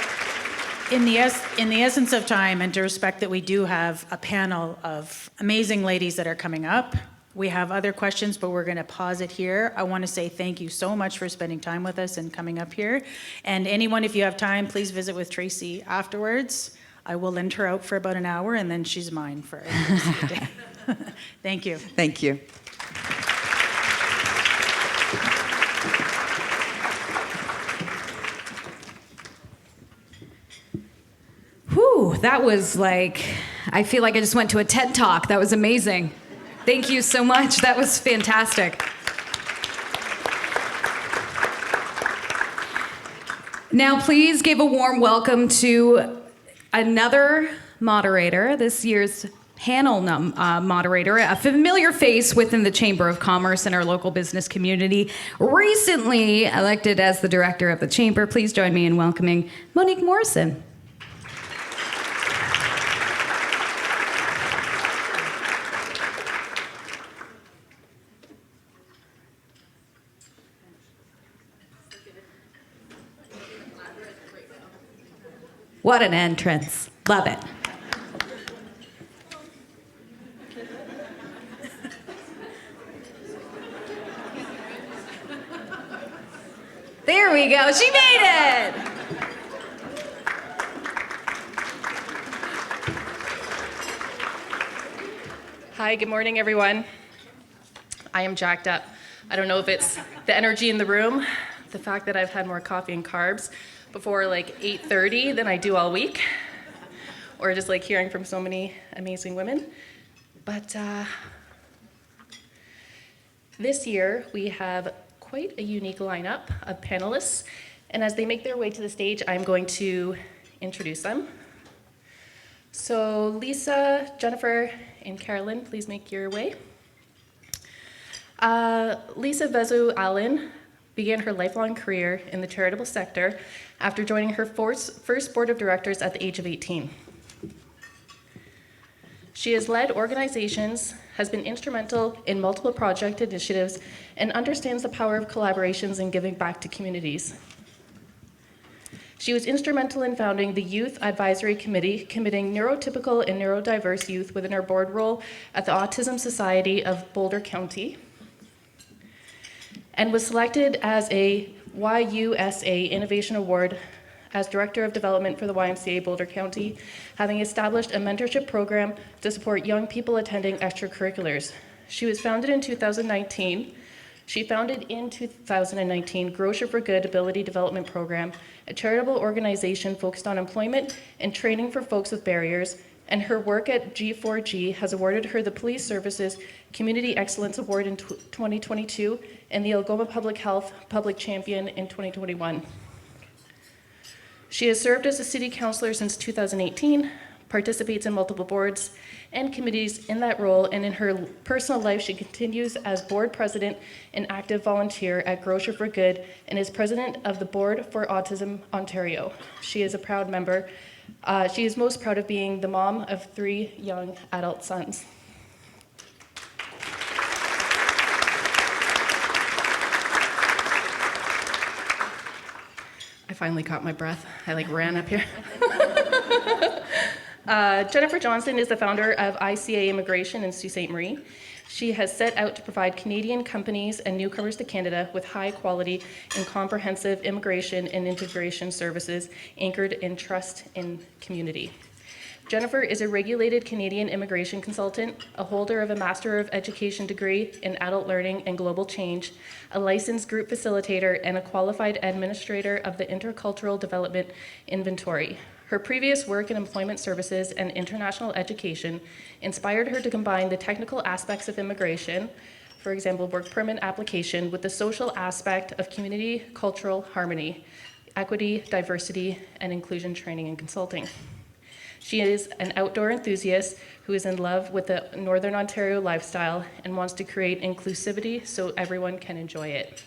in the essence of time, and to respect that we do have a panel of amazing ladies that are coming up, we have other questions, but we're going to pause it here. I want to say thank you so much for spending time with us and coming up here. And anyone, if you have time, please visit with Traci afterwards. I will lend her out for about an hour, and then she's mine for the rest of the day. Thank you. Thank you. Whew, that was I feel like I just went to a TED Talk. That was amazing. Thank you so much. That was fantastic. Now, please give a warm welcome to another moderator, this year's moderator, a familiar face within the Chamber of Commerce and our local business community, recently elected as the director of the Chamber. Please join me in welcoming Monique Morrison. What an entrance. Love it. There we go. She made it. Hi, good morning, everyone. I am jacked up. I don't know if it's the energy in the room, the fact that I've had more coffee and carbs before like 8:30 than I do all week, or just like hearing from so many amazing women. But this year we have quite a unique lineup of panelists, and as they make their way to the stage, I'm going to introduce them. So Lisa, Jennifer, and Carolyn, please make your way. Lisa Vezeau-Allen began her lifelong career in the charitable sector after joining her first board of directors at the age of 18. She has led organizations, has been instrumental in multiple project initiatives, and understands the power of collaborations and giving back to communities. She was instrumental in founding the Youth Advisory Committee, committing neurotypical and neurodiverse youth within her board role at the Autism Society of Boulder County, and was selected as a YUSA Innovation Award as Director of Development for the YMCA Boulder County, having established a mentorship program to support young people attending extracurriculars. She founded in 2019 Grocer for Good Ability Development Program, a charitable organization focused on employment and training for folks with barriers, and her work at G4G has awarded her the Police Services Community Excellence Award in 2022 and the Algoma Public Health Public Champion in 2021. She has served as a city councillor since 2018, participates in multiple boards and committees in that role, and in her personal life, she continues as board president and active volunteer at Grocer for Good and is president of the Board for Autism Ontario. She is a proud member. She is most proud of being the mom of 3 young adult sons. I finally caught my breath. I ran up here. Jennifer Johnson is the founder of ICA Immigration in Sault Ste. Marie. She has set out to provide Canadian companies and newcomers to Canada with high quality and comprehensive immigration and integration services anchored in trust in community. Jennifer is a regulated Canadian immigration consultant, a holder of a Master of Education degree in Adult Learning and Global Change, a licensed group facilitator, and a qualified administrator of the Intercultural Development Inventory. Her previous work in employment services and international education inspired her to combine the technical aspects of immigration, for example, work permit application, with the social aspect of community cultural harmony, equity, diversity, and inclusion training and consulting. She is an outdoor enthusiast who is in love with the Northern Ontario lifestyle and wants to create inclusivity so everyone can enjoy it.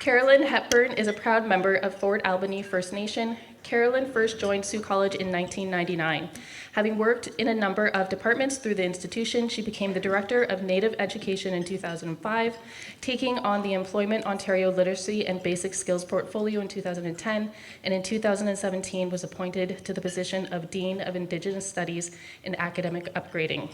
Carolyn Hepburn is a proud member of Fort Albany First Nation. Carolyn first joined Sault College in 1999. Having worked in a number of departments through the institution, she became the Director of Native Education in 2005, taking on the Employment Ontario Literacy and Basic Skills portfolio in 2010, and in 2017 was appointed to the position of Dean of Indigenous Studies in Academic Upgrading.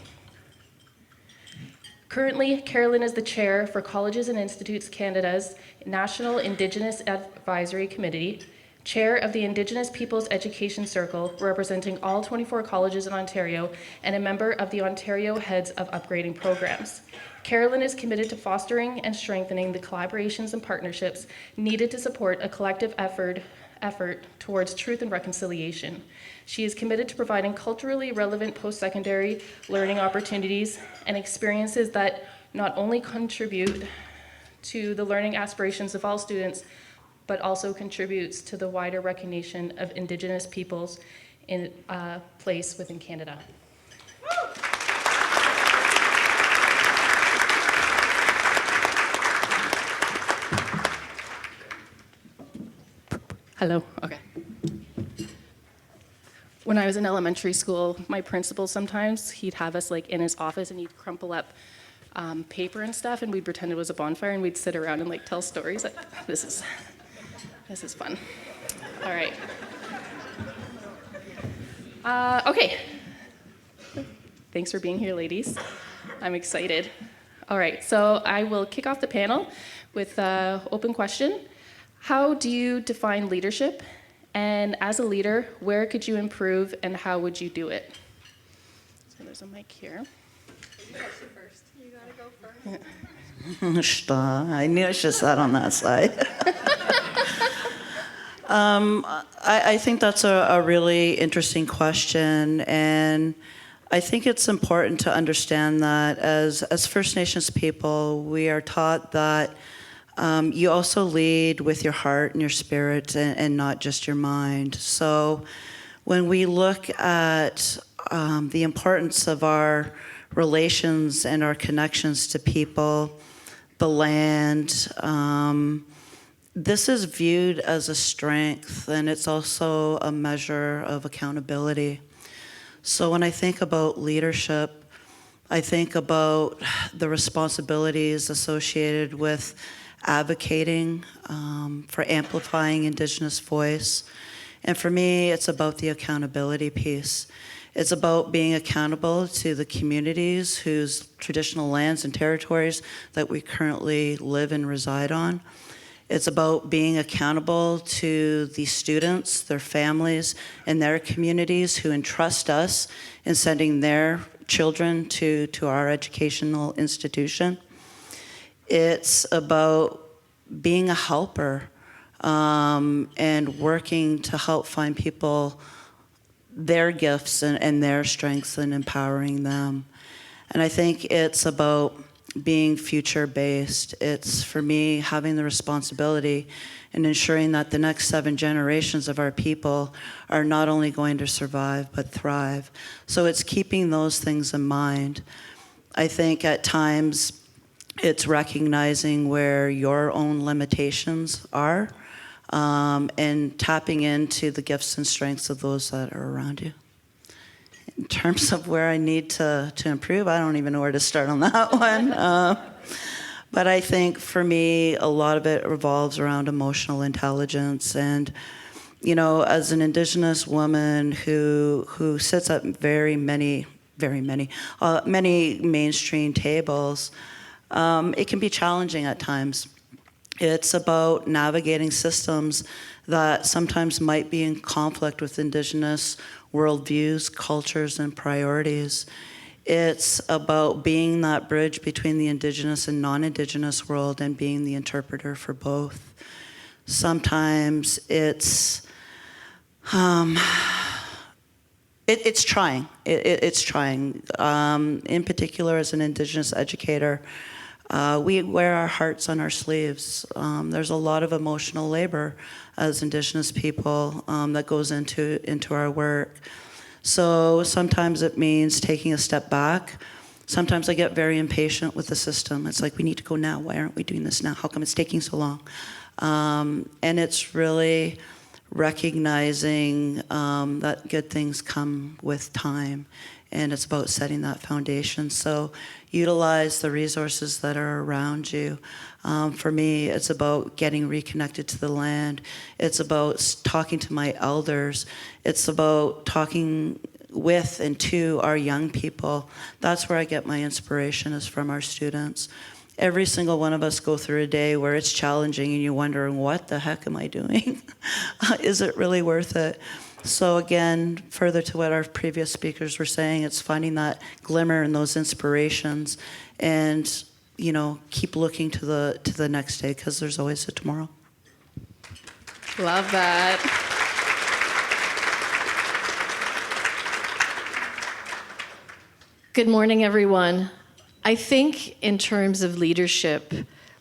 Currently, Carolyn is the chair for Colleges and Institutes Canada's National Indigenous Advisory Committee, chair of the Indigenous Peoples Education Circle, representing all 24 colleges in Ontario, and a member of the Ontario Heads of Upgrading Programs. Carolyn is committed to fostering and strengthening the collaborations and partnerships needed to support a collective effort towards truth and reconciliation. She is committed to providing culturally relevant post-secondary learning opportunities and experiences that not only contribute to the learning aspirations of all students, but also contributes to the wider recognition of Indigenous peoples in place within Canada. Hello, okay. When I was in elementary school, my principal sometimes, he'd have us like in his office and he'd crumple up paper and stuff and we'd pretend it was a bonfire and we'd sit around and like tell stories. Like, this is fun. All right. Okay. Thanks for being here, ladies. I'm excited. All right, so I will kick off the panel with an open question. How do you define leadership? And as a leader, where could you improve and how would you do it? So there's a mic here. You go first. You gotta go first. I knew I should have sat on that side. I think that's a really interesting question, and I think it's important to understand that as First Nations people, we are taught that you also lead with your heart and your spirit and not just your mind. So when we look at the importance of our relations and our connections to people, the land, this is viewed as a strength, and it's also a measure of accountability. So when I think about leadership, I think about the responsibilities associated with advocating for amplifying Indigenous voice. And for me, it's about the accountability piece. It's about being accountable to the communities whose traditional lands and territories that we currently live and reside on. It's about being accountable to the students, their families, and their communities who entrust us in sending their children to our educational institution. It's about being a helper and working to help find people their gifts and their strengths and empowering them. And I think it's about being future-based. It's, for me, having the responsibility and ensuring that the next 7 generations of our people are not only going to survive, but thrive. So it's keeping those things in mind. I think at times it's recognizing where your own limitations are and tapping into the gifts and strengths of those that are around you. In terms of where I need to improve, I don't even know where to start on that one. But I think for me, a lot of it revolves around emotional intelligence. And, you know, as an Indigenous woman who sits at many mainstream tables, it can be challenging at times. It's about navigating systems that sometimes might be in conflict with Indigenous worldviews, cultures, and priorities. It's about being that bridge between the Indigenous and non-Indigenous world and being the interpreter for both. Sometimes it's trying. It's trying. In particular, as an Indigenous educator, we wear our hearts on our sleeves. There's a lot of emotional labor as Indigenous people that goes into our work. So sometimes it means taking a step back. Sometimes I get very impatient with the system. It's like, we need to go now. Why aren't we doing this now? How come it's taking so long? And it's really recognizing that good things come with time, and it's about setting that foundation. So utilize the resources that are around you. For me, it's about getting reconnected to the land. It's about talking to my elders. It's about talking with and to our young people. That's where I get my inspiration, is from our students. Every single one of us go through a day where it's challenging and you're wondering, what the heck am I doing? Is it really worth it? So again, further to what our previous speakers were saying, it's finding that glimmer and those inspirations, and keep looking to the next day, because there's always a tomorrow. Love that. Good morning, everyone. I think in terms of leadership,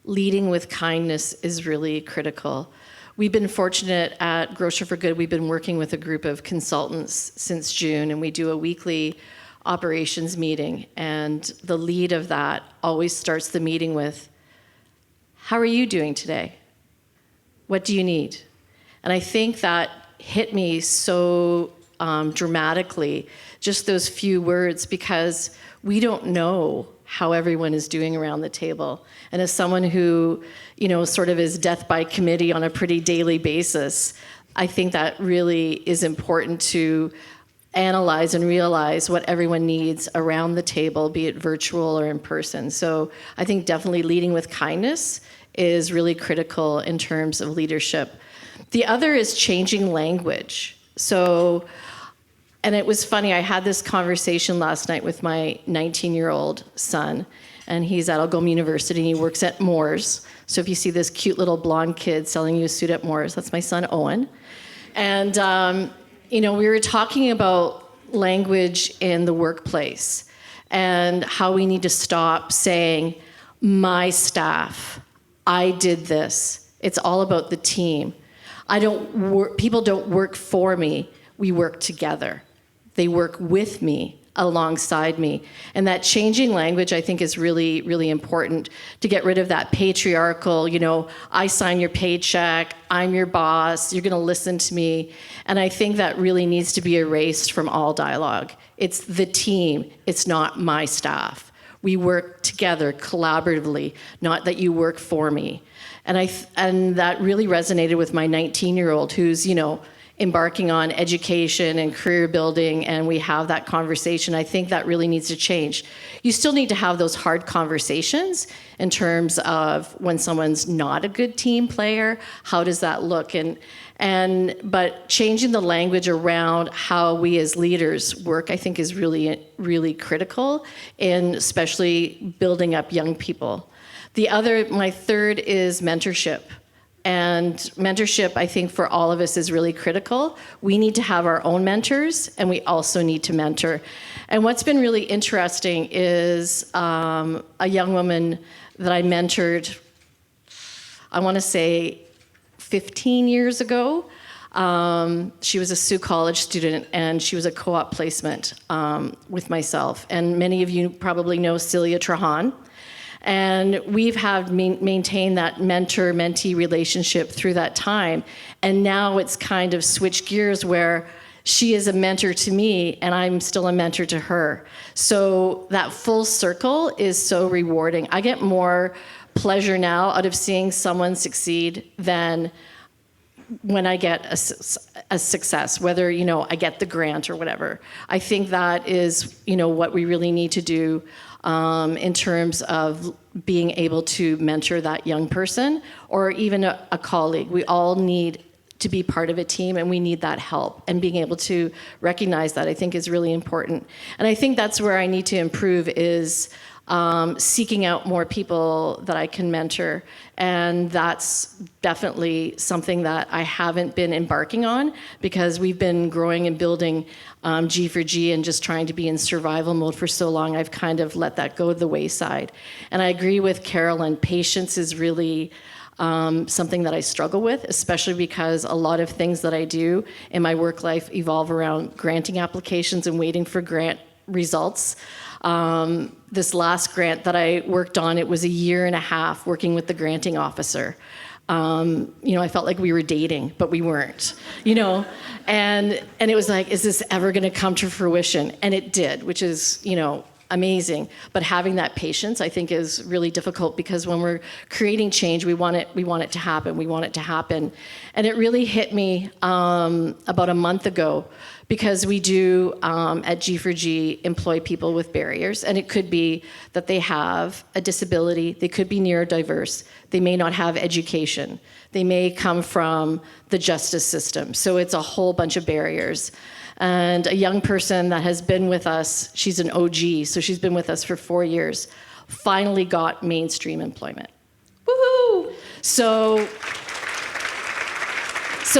leading with kindness is really critical. we've been fortunate at Grocer for Good. We've been working with a group of consultants since June, and we do a weekly operations meeting. And the lead of that always starts the meeting with, how are you doing today? What do you need? And I think that hit me so dramatically, just those few words, because we don't know how everyone is doing around the table. And as someone who, sort of is death by committee on a pretty daily basis, I think that really is important to analyze and realize what everyone needs around the table, be it virtual or in person. So I think definitely leading with kindness is really critical in terms of leadership. The other is changing language. So, and it was funny, I had this conversation last night with my 19-year-old son, and he's at Algoma University, and he works at Moore's. So if you see this cute little blonde kid selling you a suit at Moore's, that's my son, Owen. And, we were talking about language in the workplace and how we need to stop saying, my staff, I did this. It's all about the team. People don't work for me, we work together. They work with me, alongside me. And that changing language, I think, is really, really important to get rid of that patriarchal, I sign your paycheck, I'm your boss, you're gonna listen to me. And I think that really needs to be erased from all dialogue. It's the team, it's not my staff. We work together collaboratively, not that you work for me. And that really resonated with my 19-year-old who's, embarking on education and career building, and we have that conversation. I think that really needs to change. You still need to have those hard conversations in terms of when someone's not a good team player, how does that look? But changing the language around how we as leaders work, I think, is really, really critical, in especially building up young people. My third is mentorship. And mentorship, I think, for all of us is really critical. We need to have our own mentors, and we also need to mentor. And what's been really interesting is a young woman that I mentored, I want to say 15 years ago. She was a Sault College student, and she was a co-op placement with myself. And many of you probably know Celia Trahan. And we've maintained that mentor-mentee relationship through that time. And now it's kind of switched gears where she is a mentor to me and I'm still a mentor to her. So that full circle is so rewarding. I get more pleasure now out of seeing someone succeed than when I get a success, whether, I get the grant or whatever. I think that is, what we really need to do in terms of being able to mentor that young person or even a colleague. We all need to be part of a team, and we need that help. And being able to recognize that, I think, is really important. And I think that's where I need to improve is seeking out more people that I can mentor. And that's definitely something that I haven't been embarking on because we've been growing and building G4G and just trying to be in survival mode for so long. I've kind of let that go to the wayside. And I agree with Carolyn, patience is really something that I struggle with, especially because a lot of things that I do in my work life evolve around granting applications and waiting for grant results. This last grant that I worked on, it was a year and a half working with the granting officer. I felt like we were dating, but we weren't, and it was like, is this ever going to come to fruition? And it did, which is, amazing. But having that patience, I think, is really difficult because when we're creating change, we want it to happen. And it really hit me about a month ago because we do at G4G employ people with barriers, and it could be that they have a disability, they could be neurodiverse, they may not have education, they may come from the justice system. So it's a whole bunch of barriers. And a young person that has been with us, she's an OG, so she's been with us for 4 years, finally got mainstream employment. Woohoo! So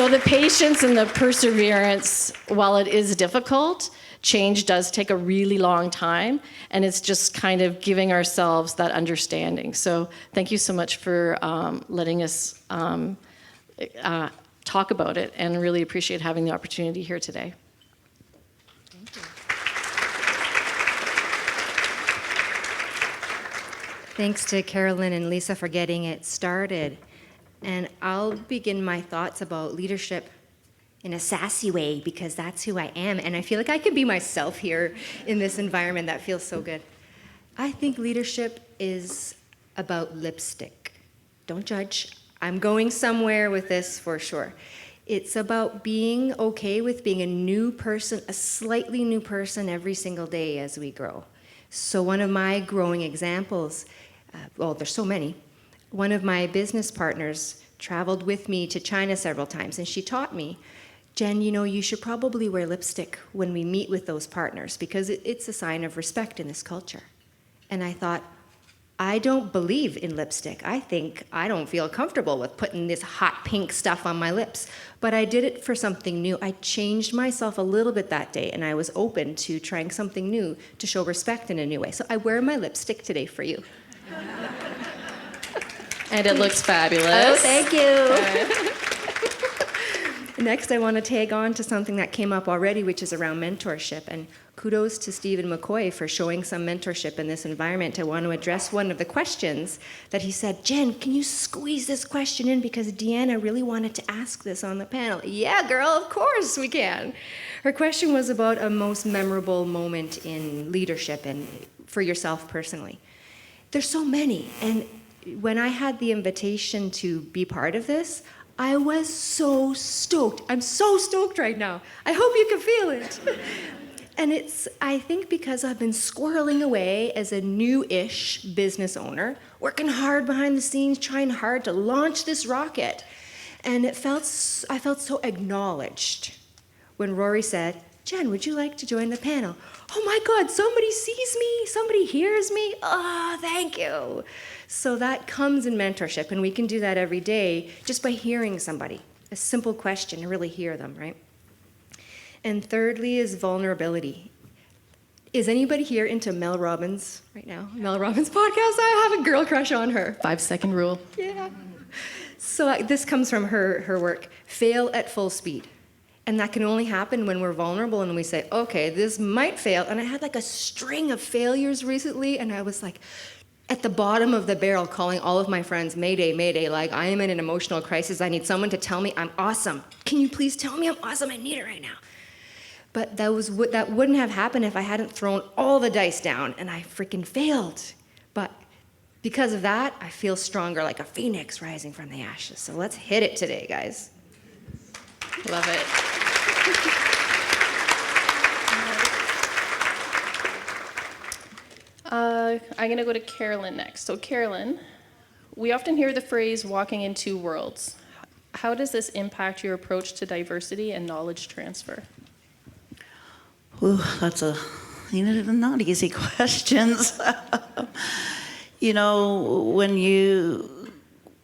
the patience and the perseverance, while it is difficult, change does take a really long time, and it's just kind of giving ourselves that understanding. So thank you so much for letting us talk about it, and really appreciate having the opportunity here today. Thanks to Carolyn and Lisa for getting it started. And I'll begin my thoughts about leadership in a sassy way because that's who I am. And I feel like I could be myself here in this environment that feels so good. I think leadership is about lipstick. Don't judge. I'm going somewhere with this for sure. It's about being okay with being a new person, a slightly new person every single day as we grow. So one of my growing examples, well, there's so many. One of my business partners traveled with me to China several times, and she taught me, Jen, you know, you should probably wear lipstick when we meet with those partners because it's a sign of respect in this culture. And I thought, I don't believe in lipstick. I think I don't feel comfortable with putting this hot pink stuff on my lips. But I did it for something new. I changed myself a little bit that day, and I was open to trying something new to show respect in a new way. So I wear my lipstick today for you. And it looks fabulous. Oh, thank you. Next, I want to tag on to something that came up already, which is around mentorship. And kudos to Stephen McCoy for showing some mentorship in this environment. I want to address one of the questions that he said, Jen, can you squeeze this question in because Deanna really wanted to ask this on the panel? Yeah, girl, of course we can. Her question was about a most memorable moment in leadership and for yourself personally. There's so many. And when I had the invitation to be part of this, I was so stoked. I'm so stoked right now. I hope you can feel it. And it's, I think, because I've been squirreling away as a new-ish business owner, working hard behind the scenes, trying hard to launch this rocket. And I felt so acknowledged when Rory said, Jen, would you like to join the panel? Oh my God, somebody sees me, somebody hears me. Oh, thank you. So that comes in mentorship, and we can do that every day just by hearing somebody. A simple question to really hear them, right? And thirdly is vulnerability. Is anybody here into Mel Robbins right now? Mel Robbins podcast? I have a girl crush on her. 5-second rule. Yeah. So this comes from her work. Fail at full speed. And that can only happen when we're vulnerable and we say, okay, this might fail. And I had like a string of failures recently, and I was like at the bottom of the barrel calling all of my friends, Mayday, Mayday, like I am in an emotional crisis. I need someone to tell me I'm awesome. Can you please tell me I'm awesome? I need it right now. But that wouldn't have happened if I hadn't thrown all the dice down and I freaking failed. But because of that, I feel stronger, like a phoenix rising from the ashes. So let's hit it today, guys. Love it. I'm going to go to Carolyn next. So Carolyn, we often hear the phrase walking in two worlds. How does this impact your approach to diversity and knowledge transfer? Ooh, that's not easy questions. You know, when you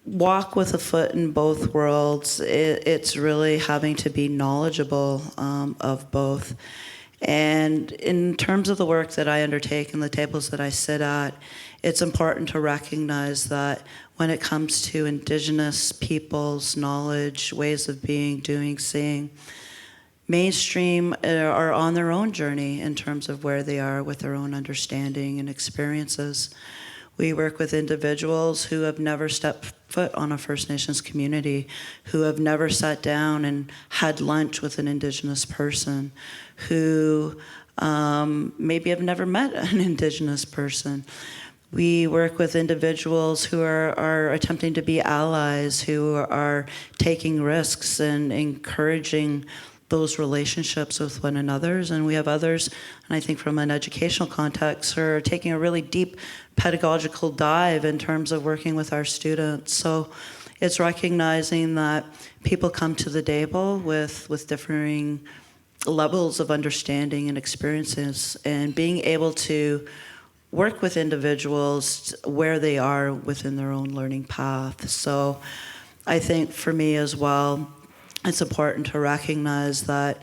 walk with a foot in both worlds, it's really having to be knowledgeable of both. And in terms of the work that I undertake and the tables that I sit at, it's important to recognize that when it comes to Indigenous peoples' knowledge, ways of being, doing, seeing, mainstream are on their own journey in terms of where they are with their own understanding and experiences. We work with individuals who have never stepped foot on a First Nations community, who have never sat down and had lunch with an Indigenous person, who maybe have never met an Indigenous person. We work with individuals who are attempting to be allies, who are taking risks and encouraging those relationships with one another. And we have others, and I think from an educational context, who are taking a really deep pedagogical dive in terms of working with our students. So it's recognizing that people come to the table with differing levels of understanding and experiences, and being able to work with individuals where they are within their own learning path. So I think for me as well, it's important to recognize that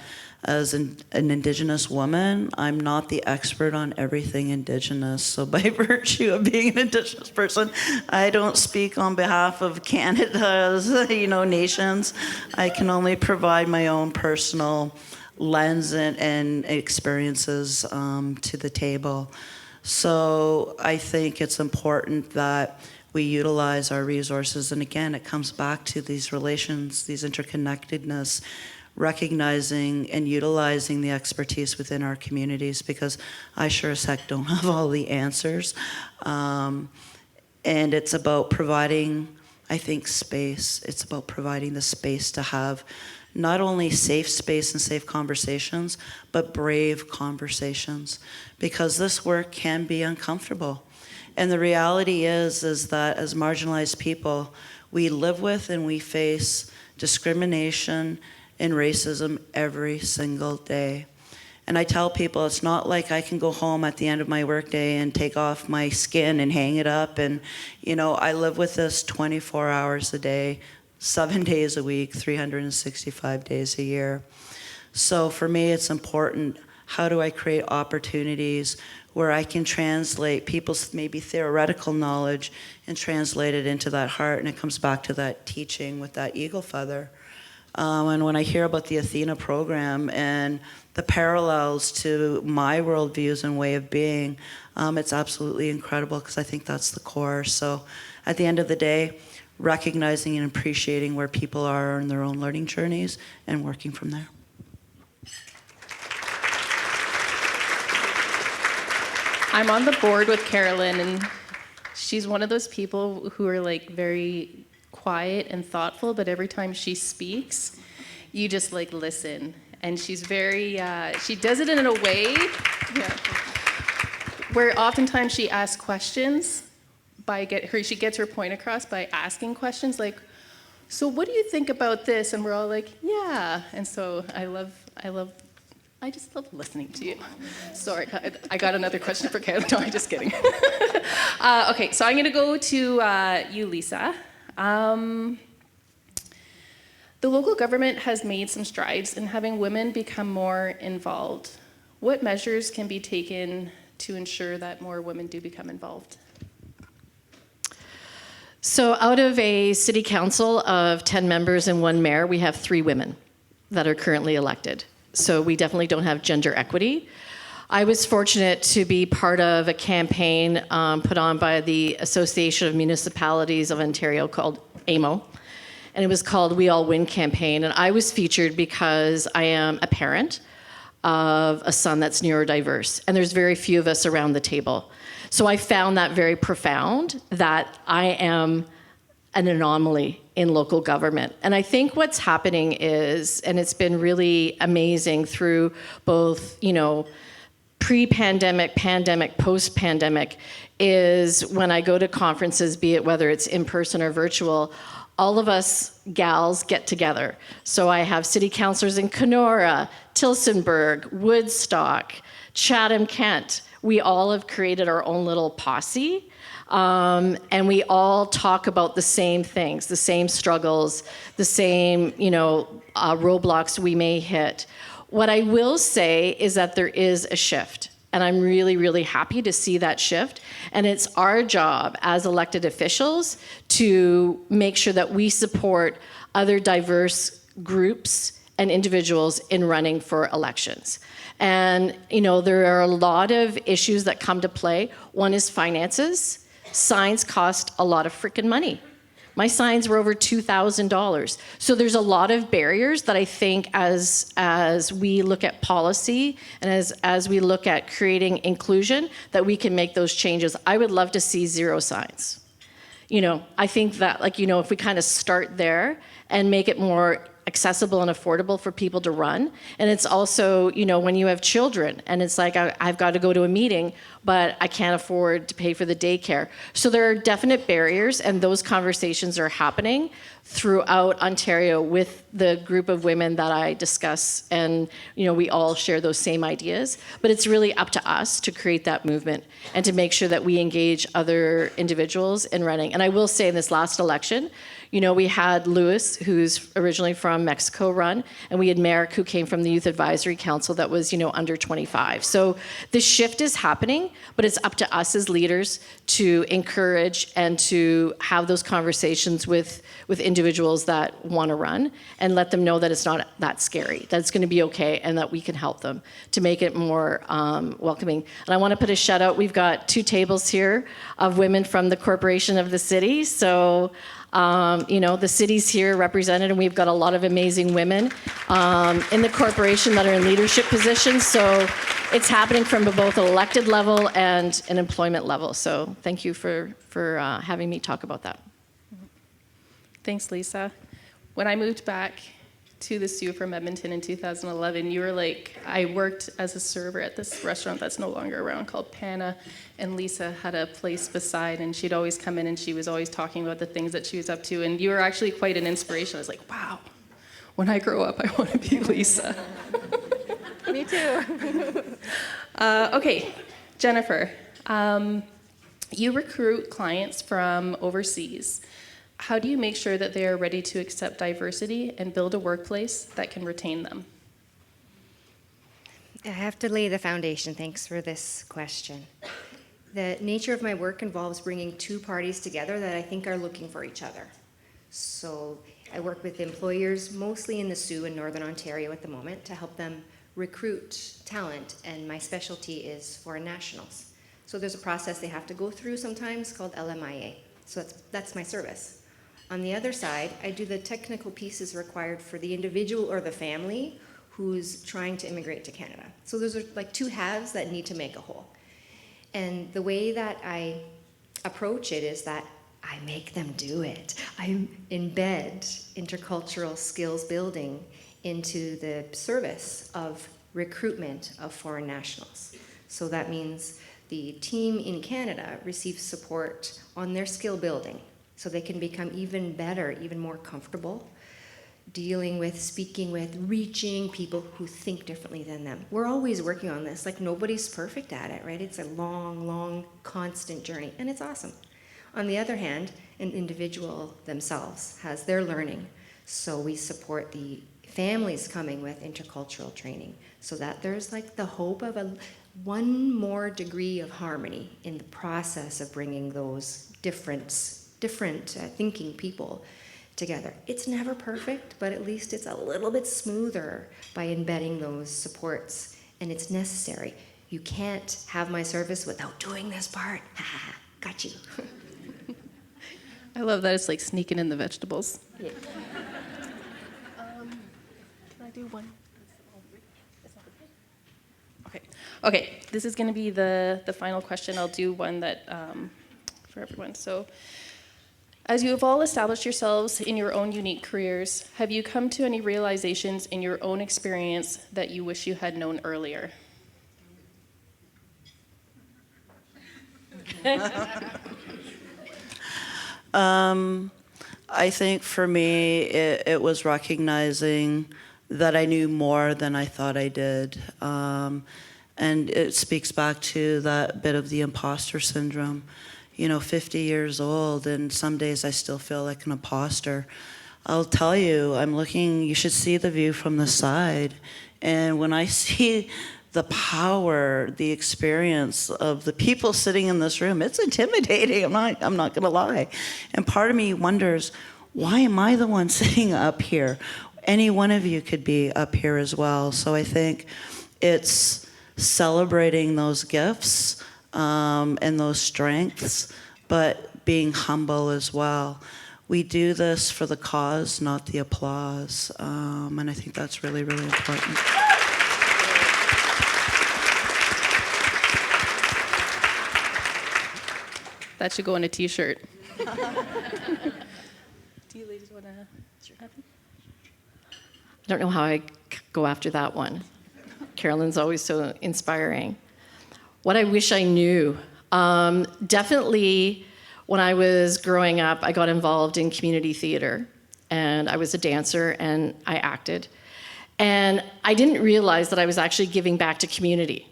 as an Indigenous woman, I'm not the expert on everything Indigenous. So by virtue of being an Indigenous person, I don't speak on behalf of Canada's, nations. I can only provide my own personal lens and experiences to the table. So I think it's important that we utilize our resources. And again, it comes back to these relations, these interconnectedness, recognizing and utilizing the expertise within our communities, because I sure as heck don't have all the answers. And it's about providing, I think, space. It's about providing the space to have not only safe space and safe conversations, but brave conversations, because this work can be uncomfortable. And the reality is that as marginalized people, we live with and we face discrimination and racism every single day. And I tell people it's not like I can go home at the end of my workday and take off my skin and hang it up. And, I live with this 24 hours a day, 7 days a week, 365 days a year. So for me, it's important, how do I create opportunities where I can translate people's maybe theoretical knowledge and translate it into that heart? And it comes back to that teaching with that eagle feather. And when I hear about the Athena program and the parallels to my worldviews and way of being, it's absolutely incredible, because I think that's the core. So at the end of the day, recognizing and appreciating where people are in their own learning journeys and working from there. I'm on the board with Carolyn, and she's one of those people who are very quiet and thoughtful, but every time she speaks, you just listen. And she's very, she does it in a way where oftentimes she asks questions she gets her point across by asking questions so what do you think about this? And we're all yeah. And so I just love listening to you. Sorry, I got another question for Carolyn. No, I'm just kidding. Okay, so I'm going to go to you, Lisa. The local government has made some strides in having women become more involved. What measures can be taken to ensure that more women do become involved? So out of a city council of 10 members and 1 mayor, we have 3 women that are currently elected. So we definitely don't have gender equity. I was fortunate to be part of a campaign put on by the Association of Municipalities of Ontario called AMO. And it was called We All Win campaign. And I was featured because I am a parent of a son that's neurodiverse. And there's very few of us around the table. So I found that very profound, that I am an anomaly in local government. And I think what's happening is, and it's been really amazing through both, pre-pandemic, pandemic, post-pandemic, is when I go to conferences, be it whether it's in person or virtual, all of us gals get together. So I have city councilors in Kenora, Tillsonburg, Woodstock, Chatham-Kent. We all have created our own little posse. And we all talk about the same things, the same struggles, the same, roadblocks we may hit. What I will say is that there is a shift, and I'm really, really happy to see that shift. And it's our job as elected officials to make sure that we support other diverse groups and individuals in running for elections. And, there are a lot of issues that come to play. One is finances. Signs cost a lot of freaking money. My signs were over $2,000. So there's a lot of barriers that I think as we look at policy and as we look at creating inclusion, that we can make those changes. I would love to see 0 signs. I think that if we kind of start there and make it more accessible and affordable for people to run. And it's also, when you have children and it's I've got to go to a meeting, but I can't afford to pay for the daycare. So there are definite barriers, and those conversations are happening. throughout Ontario with the group of women that I discuss, and we all share those same ideas. But it's really up to us to create that movement and to make sure that we engage other individuals in running. And I will say, in this last election, we had Lewis, who's originally from Mexico, run, and we had Merrick, who came from the Youth Advisory Council that was, under 25. So the shift is happening, but it's up to us as leaders to encourage and to have those conversations with individuals that want to run and let them know that it's not that scary, that it's going to be okay, and that we can help them to make it more welcoming. And I want to put a shout out. We've got 2 tables here of women from the corporation of the city. So the city's here represented, and we've got a lot of amazing women in the corporation that are in leadership positions. So it's happening from both an elected level and an employment level. So thank you for having me talk about that. Thanks, Lisa. When I moved back to the Soo from Edmonton in 2011, you were like, I worked as a server at this restaurant that's no longer around called Pana, and Lisa had a place beside, and she'd always come in and she was always talking about the things that she was up to, and you were actually quite an inspiration. I was like, wow, when I grow up, I want to be Lisa. Me too. Okay, Jennifer, you recruit clients from overseas. How do you make sure that they are ready to accept diversity and build a workplace that can retain them? I have to lay the foundation. Thanks for this question. The nature of my work involves bringing 2 parties together that I think are looking for each other. So I work with employers, mostly in the Soo in Northern Ontario at the moment, to help them recruit talent, and my specialty is foreign nationals. So there's a process they have to go through sometimes called LMIA. So that's my service. On the other side, I do the technical pieces required for the individual or the family who's trying to immigrate to Canada. So those are like 2 halves that need to make a whole. And the way that I approach it is that I make them do it. I embed intercultural skills building into the service of recruitment of foreign nationals. So that means the team in Canada receives support on their skill building, so they can become even better, even more comfortable dealing with, speaking with, reaching people who think differently than them. We're always working on this. Like, nobody's perfect at it, right? It's a long, long, constant journey, and it's awesome. On the other hand, an individual themselves has their learning, so we support the families coming with intercultural training so that there's like the hope of one more degree of harmony in the process of bringing those different thinking people together. It's never perfect, but at least it's a little bit smoother by embedding those supports, and it's necessary. You can't have my service without doing this part. Ha ha ha, got you. I love that it's like sneaking in the vegetables. Yeah. Can I do one? Okay, this is going to be the final question. I'll do one that for everyone. So, as you have all established yourselves in your own unique careers, have you come to any realizations in your own experience that you wish you had known earlier? I think for me, it was recognizing that I knew more than I thought I did. And it speaks back to that bit of the imposter syndrome. 50 years old, and some days I still feel like an imposter. I'll tell you, you should see the view from the side. And when I see the power, the experience of the people sitting in this room, it's intimidating. I'm not gonna lie. And part of me wonders, why am I the one sitting up here? Any one of you could be up here as well. So I think it's celebrating those gifts and those strengths, but being humble as well. We do this for the cause, not the applause. And I think that's really, really important. That should go on a t-shirt. Do you ladies want to? I don't know how I go after that one. Carolyn's always so inspiring. What I wish I knew. Definitely when I was growing up, I got involved in community theater. and I was a dancer, and I acted. And I didn't realize that I was actually giving back to community.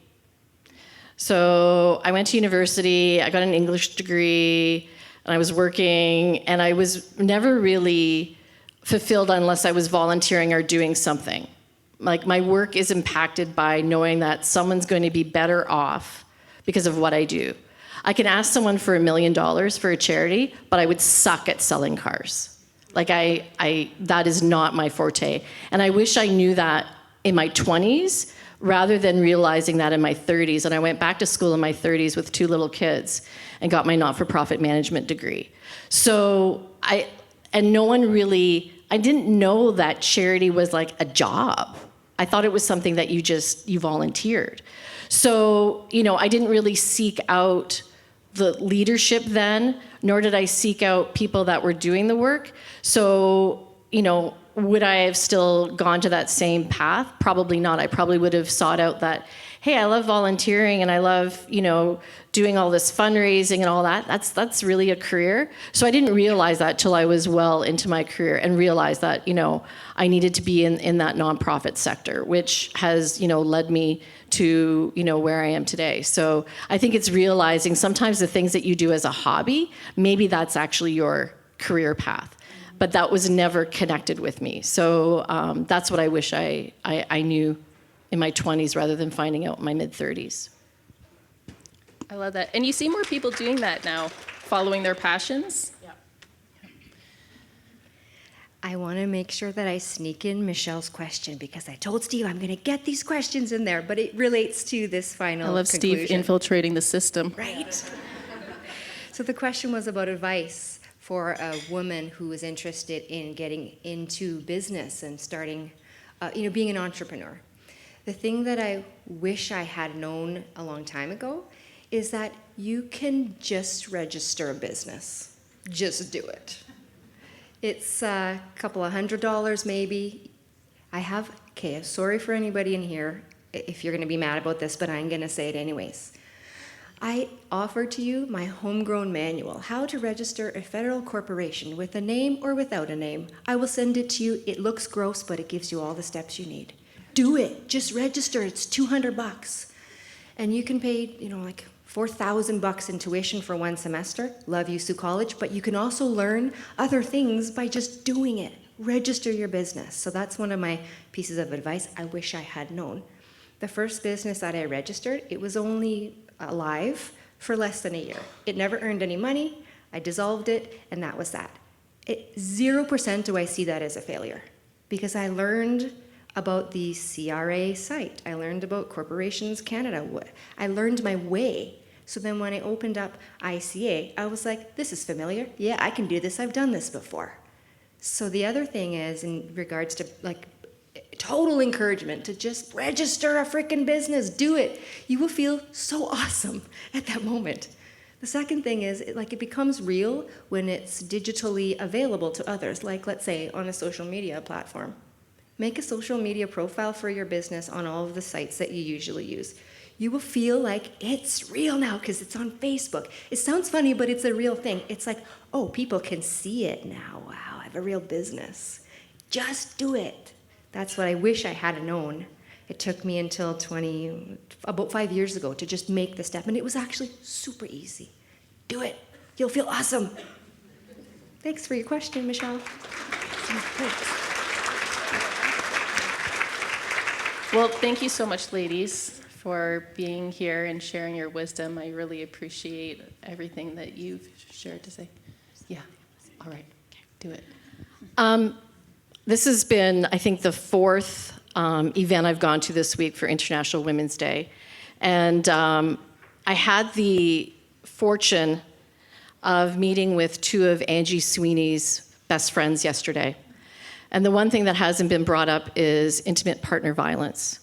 So I went to university, I got an English degree, and I was working, and I was never really fulfilled unless I was volunteering or doing something. Like, my work is impacted by knowing that someone's going to be better off because of what I do. I can ask someone for $1 million for a charity, but I would suck at selling cars. Like, that is not my forte. And I wish I knew that in my 20s rather than realizing that in my 30s. And I went back to school in my 30s with 2 little kids and got my not-for-profit management degree. So no one really, I didn't know that charity was like a job. I thought it was something that you volunteered. So, I didn't really seek out the leadership then, nor did I seek out people that were doing the work. So, would I have still gone to that same path? Probably not. I probably would have sought out that, hey, I love volunteering and I love, doing all this fundraising and all that. That's really a career. So I didn't realize that till I was well into my career and realized that, I needed to be in that nonprofit sector, which has, led me to, where I am today. So I think it's realizing sometimes the things that you do as a hobby, maybe that's actually your career path. But that was never connected with me. So that's what I wish I knew in my 20s rather than finding out in my mid-30s. I love that. And you see more people doing that now, following their passions. Yeah. I want to make sure that I sneak in Michelle's question because I told Steve I'm going to get these questions in there, but it relates to this final I love conclusion. Steve infiltrating the system. Right? So the question was about advice for a woman who is interested in getting into business and starting, being an entrepreneur. The thing that I wish I had known a long time ago is that you can just register a business. Just do it. It's a couple of $100 maybe. Sorry for anybody in here if you're going to be mad about this, but I'm going to say it anyways. I offer to you my homegrown manual, how to register a federal corporation with a name or without a name. I will send it to you. It looks gross, but it gives you all the steps you need. Do it. Just register. It's $200. And you can pay, like $4,000 in tuition for 1 semester. Love you, Sault College. But you can also learn other things by just doing it. Register your business. So that's one of my pieces of advice I wish I had known. The first business that I registered, it was only alive for less than a year. It never earned any money. I dissolved it, and that was that. 0% do I see that as a failure because I learned about the CRA site. I learned about Corporations Canada. I learned my way. So then when I opened up ICA, I was like, this is familiar. Yeah, I can do this. I've done this before. So the other thing is, in regards to total encouragement to just register a freaking business, do it. You will feel so awesome at that moment. The second thing is, it becomes real when it's digitally available to others, like let's say on a social media platform. Make a social media profile for your business on all of the sites that you usually use. You will feel like it's real now because it's on Facebook. It sounds funny, but it's a real thing. It's like, oh, people can see it now. Wow, I have a real business. Just do it. That's what I wish I had known. It took me until about 5 years ago to just make the step, and it was actually super easy. Do it. You'll feel awesome. Thanks for your question, Michelle. Thanks. Well, thank you so much, ladies, for being here and sharing your wisdom. I really appreciate everything that you've shared to say. Yeah. All right. Okay. Do it. This has been, I think, the 4th event I've gone to this week for International Women's Day. And I had the fortune of meeting with 2 of Angie Sweeney's best friends yesterday. And the one thing that hasn't been brought up is intimate partner violence.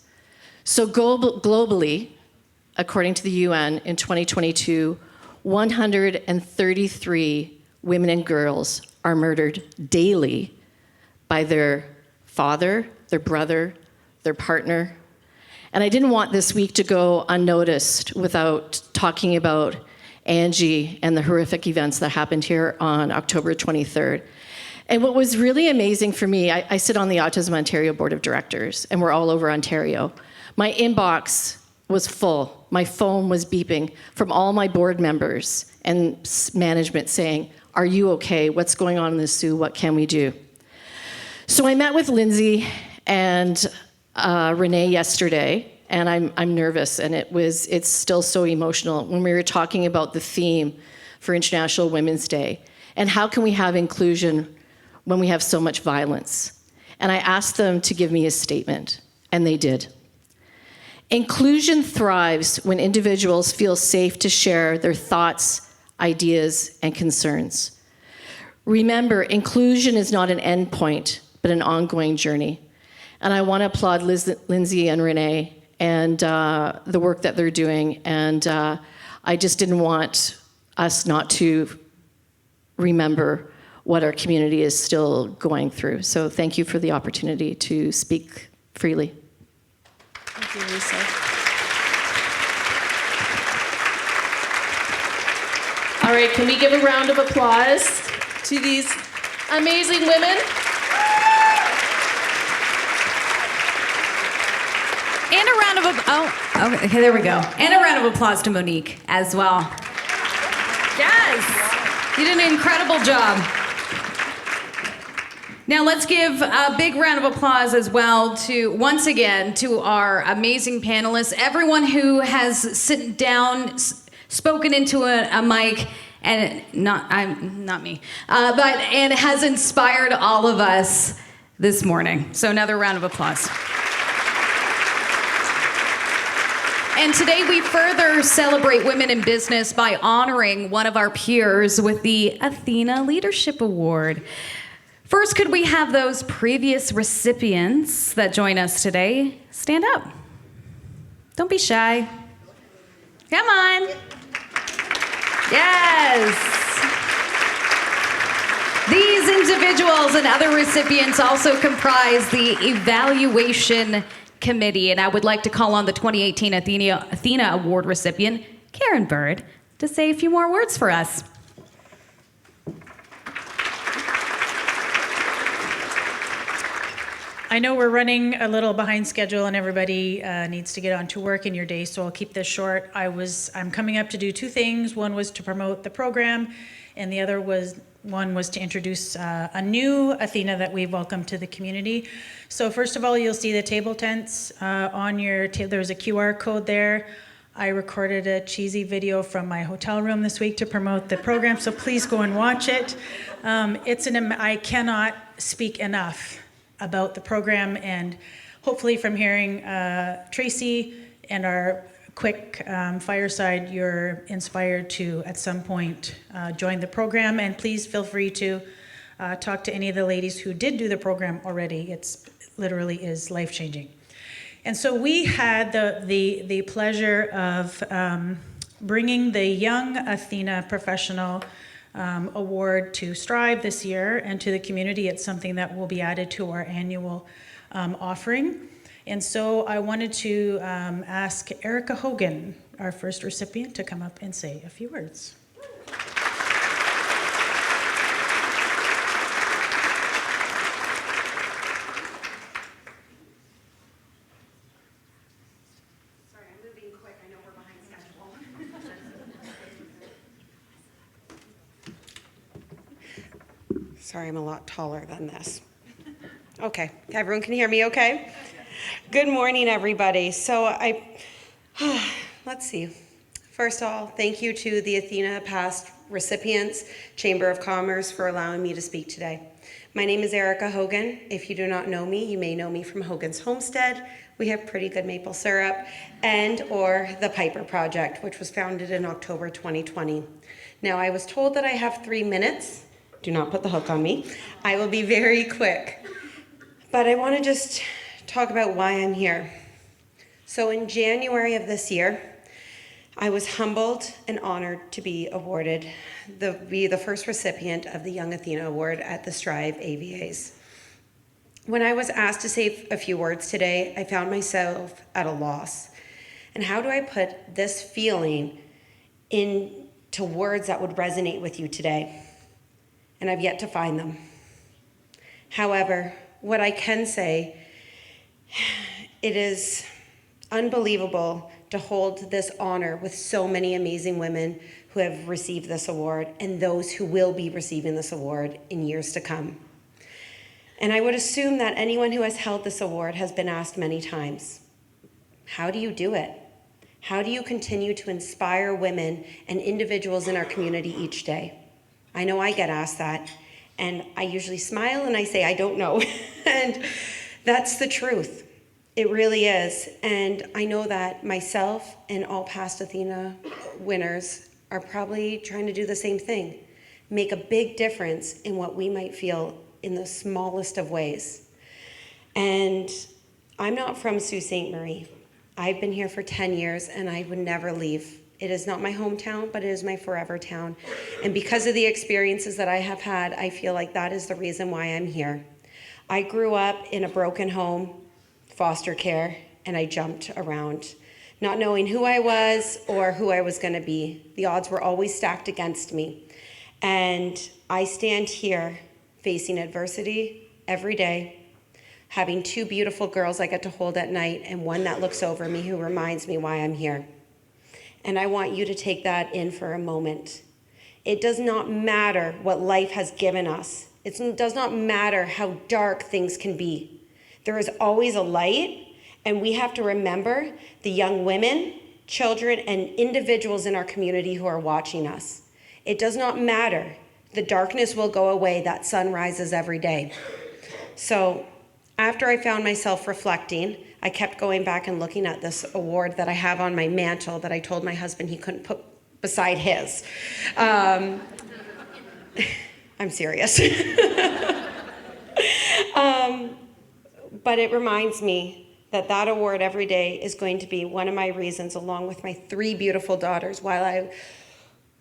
So globally, according to the UN, in 2022, 133 women and girls are murdered daily by their father, their brother, their partner. And I didn't want this week to go unnoticed without talking about Angie and the horrific events that happened here on October 23rd. And what was really amazing for me, I sit on the Autism Ontario Board of Directors, and we're all over Ontario. My inbox was full. My phone was beeping from all my board members and management saying, "Are you okay? What's going on in the Soo? What can we do?" So I met with Lindsay and Renee yesterday, and I'm nervous, and it's still so emotional when we were talking about the theme for International Women's Day, and how can we have inclusion when we have so much violence. And I asked them to give me a statement, and they did. Inclusion thrives when individuals feel safe to share their thoughts, ideas, and concerns. Remember, inclusion is not an endpoint, but an ongoing journey. And I want to applaud Lindsay and Renee and the work that they're doing. And I just didn't want us not to remember what our community is still going through. So thank you for the opportunity to speak freely. Thank you, Lisa. All right, can we give a round of applause to these amazing women? And a round of okay, there we go. And a round of applause to Monique as well. Yes, you did an incredible job. Now let's give a big round of applause as well to, once again, to our amazing panelists, everyone who has sit down, spoken into a mic, and not me, and has inspired all of us this morning. So another round of applause. And today we further celebrate women in business by honoring one of our peers with the Athena Leadership Award. First, could we have those previous recipients that join us today stand up? Don't be shy. Come on. Yes. These individuals and other recipients also comprise the evaluation committee, and I would like to call on the 2018 Athena Award recipient, Karen Bird, to say a few more words for us. I know we're running a little behind schedule and everybody needs to get on to work in your day, so I'll keep this short. I'm coming up to do two things. One was to promote the program, and the other one was to introduce a new Athena that we've welcomed to the community. So first of all, you'll see the table tents on your table. There's a QR code there. I recorded a cheesy video from my hotel room this week to promote the program, so please go and watch it. I cannot speak enough about the program, and hopefully from hearing Traci and our quick fireside, you're inspired to at some point join the program, and please feel free to talk to any of the ladies who did do the program already. It's literally is life-changing. And so we had the pleasure of bringing the Young Athena Professional Award to Strive this year and to the community. It's something that will be added to our annual offering. And so I wanted to ask Erica Hogan, our first recipient, to come up and say a few words. Sorry, I'm a lot taller than this. Okay, everyone can hear me okay? Good morning, everybody. So let's see. First of all, thank you to the Athena past recipients, Chamber of Commerce, for allowing me to speak today. My name is Erica Hogan. If you do not know me, you may know me from Hogan's Homestead. We have pretty good maple syrup, and or the Piper Project, which was founded in October 2020. Now, I was told that I have 3 minutes. Do not put the hook on me. I will be very quick. But I want to just talk about why I'm here. So in January of this year, I was humbled and honored to be awarded, be the first recipient of the Young Athena Award at the Strive AVAs. When I was asked to say a few words today, I found myself at a loss. And how do I put this feeling into words that would resonate with you today? And I've yet to find them. However, what I can say, it is unbelievable to hold this honor with so many amazing women who have received this award and those who will be receiving this award in years to come. And I would assume that anyone who has held this award has been asked many times, how do you do it? How do you continue to inspire women and individuals in our community each day? I know I get asked that, and I usually smile and I say, I don't know. And that's the truth. It really is. And I know that myself and all past Athena winners are probably trying to do the same thing, make a big difference in what we might feel in the smallest of ways. And I'm not from Sault Ste. Marie. I've been here for 10 years and I would never leave. It is not my hometown, but it is my forever town. And because of the experiences that I have had, I feel like that is the reason why I'm here. I grew up in a broken home, foster care, and I jumped around, not knowing who I was or who I was gonna be. The odds were always stacked against me. And I stand here facing adversity every day, having two beautiful girls I get to hold at night and one that looks over me who reminds me why I'm here. And I want you to take that in for a moment. It does not matter what life has given us. It does not matter how dark things can be. There is always a light, and we have to remember the young women, children, and individuals in our community who are watching us. It does not matter. The darkness will go away. That sun rises every day. So after I found myself reflecting, I kept going back and looking at this award that I have on my mantle that I told my husband he couldn't put beside his. I'm serious. But it reminds me that that award every day is going to be one of my reasons, along with my 3 beautiful daughters,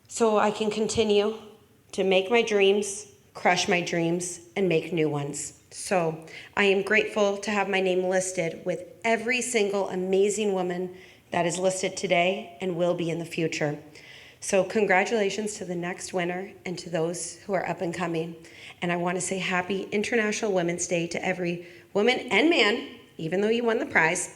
so I can continue to make my dreams, crush my dreams, and make new ones. So I am grateful to have my name listed with every single amazing woman that is listed today and will be in the future. So congratulations to the next winner and to those who are up and coming. And I want to say happy International Women's Day to every woman and man, even though you won the prize,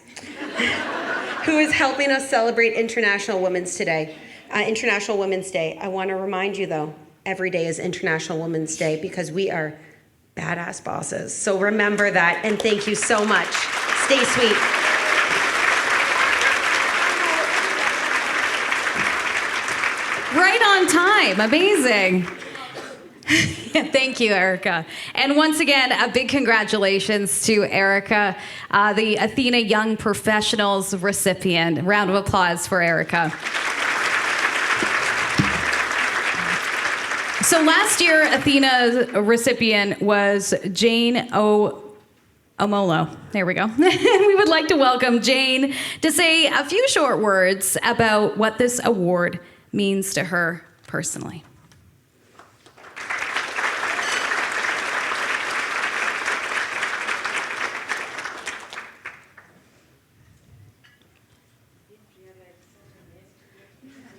who is helping us celebrate International Women's Day. I want to remind you though, every day is International Women's Day because we are badass bosses. So remember that, and thank you so much. Stay sweet. Right on time. Amazing. Thank you, Erica. And once again, a big congratulations to Erica, the Athena Young Professionals recipient. Round of applause for Erica. So last year, Athena's recipient was Jane Omolo. There we go. We would like to welcome Jane to say a few short words about what this award means to her personally.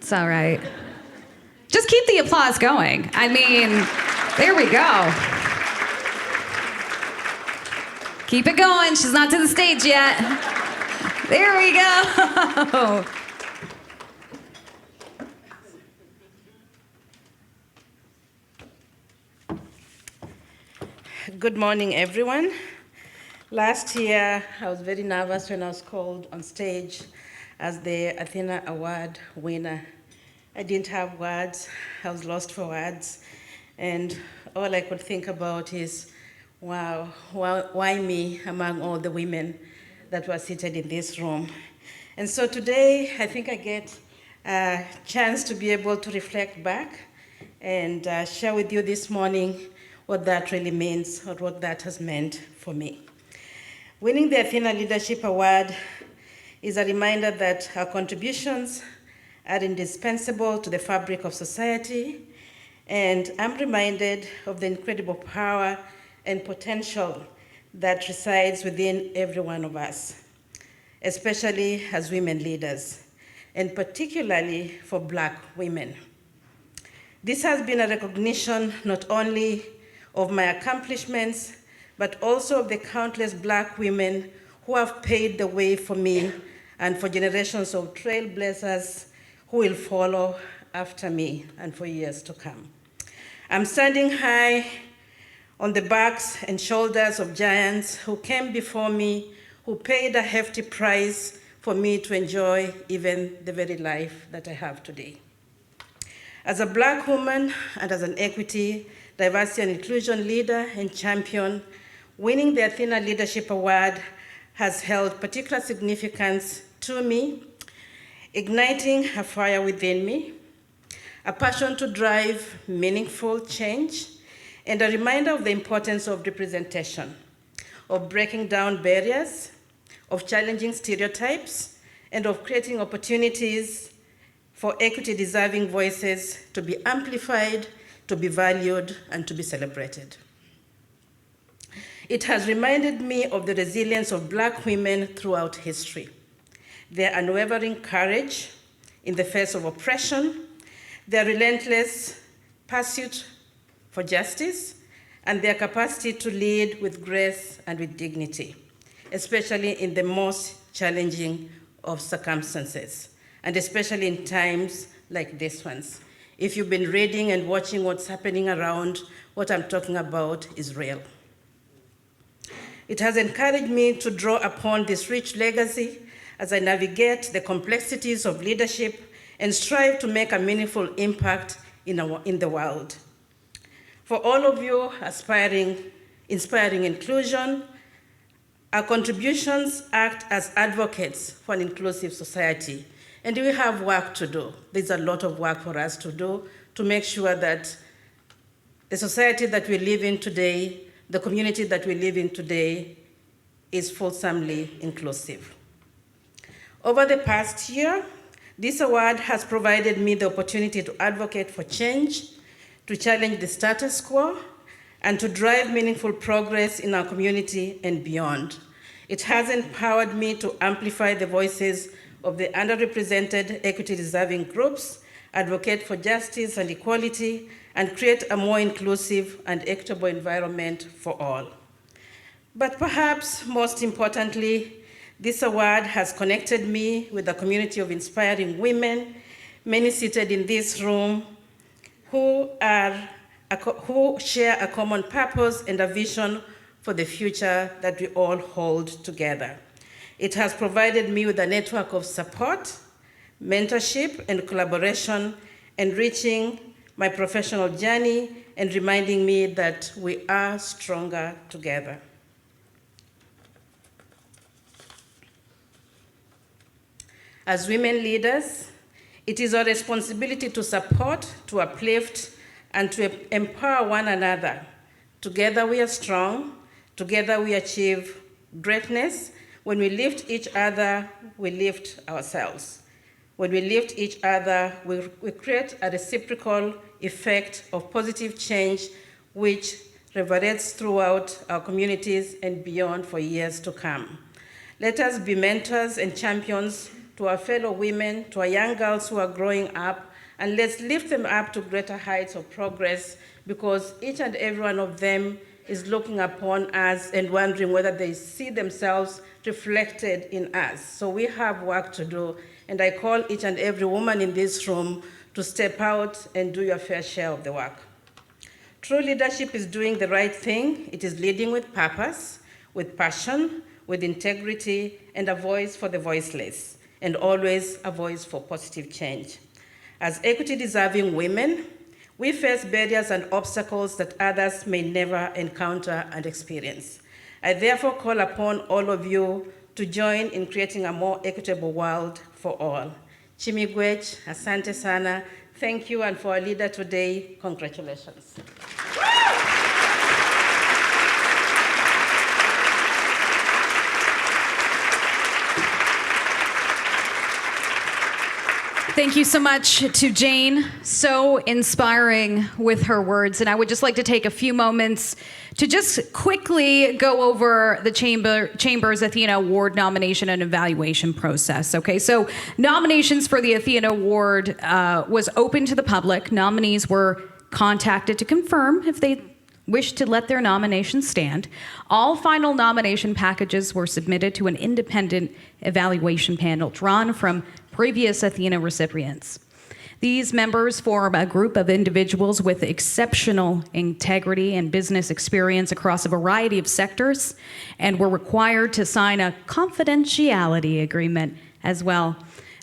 It's all right. Just keep the applause going. I mean, there we go. Keep it going. She's not to the stage yet. There we go. Good morning, everyone. Last year, I was very nervous when I was called on stage as the Athena Award winner. I didn't have words. I was lost for words. And all I could think about is, wow, why me among all the women that were seated in this room? And so today, I think I get a chance to be able to reflect back and share with you this morning what that really means or what that has meant for me. Winning the Athena Leadership Award is a reminder that our contributions are indispensable to the fabric of society, and I'm reminded of the incredible power and potential that resides within every one of us, especially as women leaders, and particularly for Black women. This has been a recognition not only of my accomplishments, but also of the countless Black women who have paved the way for me and for generations of trailblazers who will follow after me and for years to come. I'm standing high on the backs and shoulders of giants who came before me, who paid a hefty price for me to enjoy even the very life that I have today. As a Black woman and as an equity, diversity and inclusion leader and champion, winning the Athena Leadership Award has held particular significance to me, igniting a fire within me, a passion to drive meaningful change, and a reminder of the importance of representation, of breaking down barriers, of challenging stereotypes, and of creating opportunities for equity-deserving voices to be amplified, to be valued, and to be celebrated. It has reminded me of the resilience of Black women throughout history, their unwavering courage in the face of oppression, their relentless pursuit for justice, and their capacity to lead with grace and with dignity, especially in the most challenging of circumstances, and especially in times like this ones. If you've been reading and watching what's happening around, what I'm talking about is real. It has encouraged me to draw upon this rich legacy as I navigate the complexities of leadership and strive to make a meaningful impact in the world. For all of you inspiring inclusion, our contributions act as advocates for an inclusive society, and we have work to do. There's a lot of work for us to do to make sure that the society that we live in today, the community that we live in today, is fulsomely inclusive. Over the past year, this award has provided me the opportunity to advocate for change, to challenge the status quo, and to drive meaningful progress in our community and beyond. It has empowered me to amplify the voices of the underrepresented equity-deserving groups, advocate for justice and equality, and create a more inclusive and equitable environment for all. But perhaps most importantly, this award has connected me with a community of inspiring women, many seated in this room, who share a common purpose and a vision for the future that we all hold together. It has provided me with a network of support, mentorship, and collaboration, enriching my professional journey and reminding me that we are stronger together. As women leaders, it is our responsibility to support, to uplift, and to empower one another. Together we are strong. Together we achieve greatness. When we lift each other, we lift ourselves. When we lift each other, we create a reciprocal effect of positive change which reverberates throughout our communities and beyond for years to come. Let us be mentors and champions to our fellow women, to our young girls who are growing up, and let's lift them up to greater heights of progress, because each and every one of them is looking upon us and wondering whether they see themselves reflected in us. So we have work to do, and I call each and every woman in this room to step out and do your fair share of the work. True leadership is doing the right thing. It is leading with purpose, with passion, with integrity, and a voice for the voiceless, and always a voice for positive change. As equity-deserving women, we face barriers and obstacles that others may never encounter and experience. I therefore call upon all of you to join in creating a more equitable world for all. Chimigwech, asante sana. Thank you, and for our leader today, congratulations. Thank you so much to Jane, so inspiring with her words. And I would just like to take a few moments to just quickly go over the Chamber's Athena Award nomination and evaluation process. Okay, so nominations for the Athena Award was open to the public. Nominees were contacted to confirm if they wished to let their nomination stand, all final nomination packages were submitted to an independent evaluation panel drawn from previous Athena recipients. These members form a group of individuals with exceptional integrity and business experience across a variety of sectors, and were required to sign a confidentiality agreement as well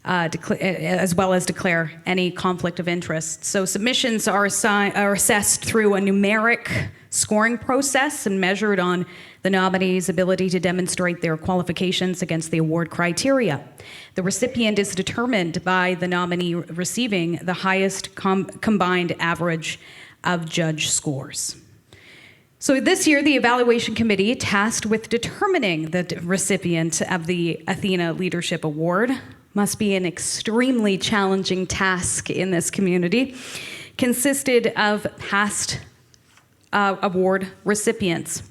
as declare any conflict of interest. So submissions are assessed through a numeric scoring process and measured on the nominee's ability to demonstrate their qualifications against the award criteria. The recipient is determined by the nominee receiving the highest combined average of judge scores. So this year, the evaluation committee tasked with determining the recipient of the Athena Leadership Award must be an extremely challenging task in this community, consisted of past award recipients.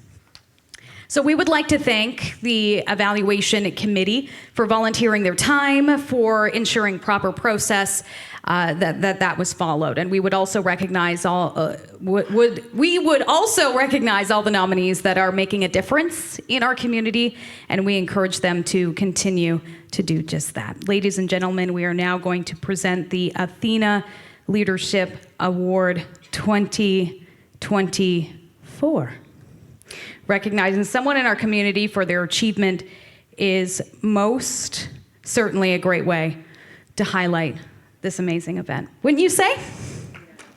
So we would like to thank the evaluation committee for volunteering their time, for ensuring proper process that was followed. And we would also recognize all we would also recognize all the nominees that are making a difference in our community, and we encourage them to continue to do just that. Ladies and gentlemen, we are now going to present the Athena Leadership Award 2024. Recognizing someone in our community for their achievement is most certainly a great way to highlight this amazing event. Wouldn't you say?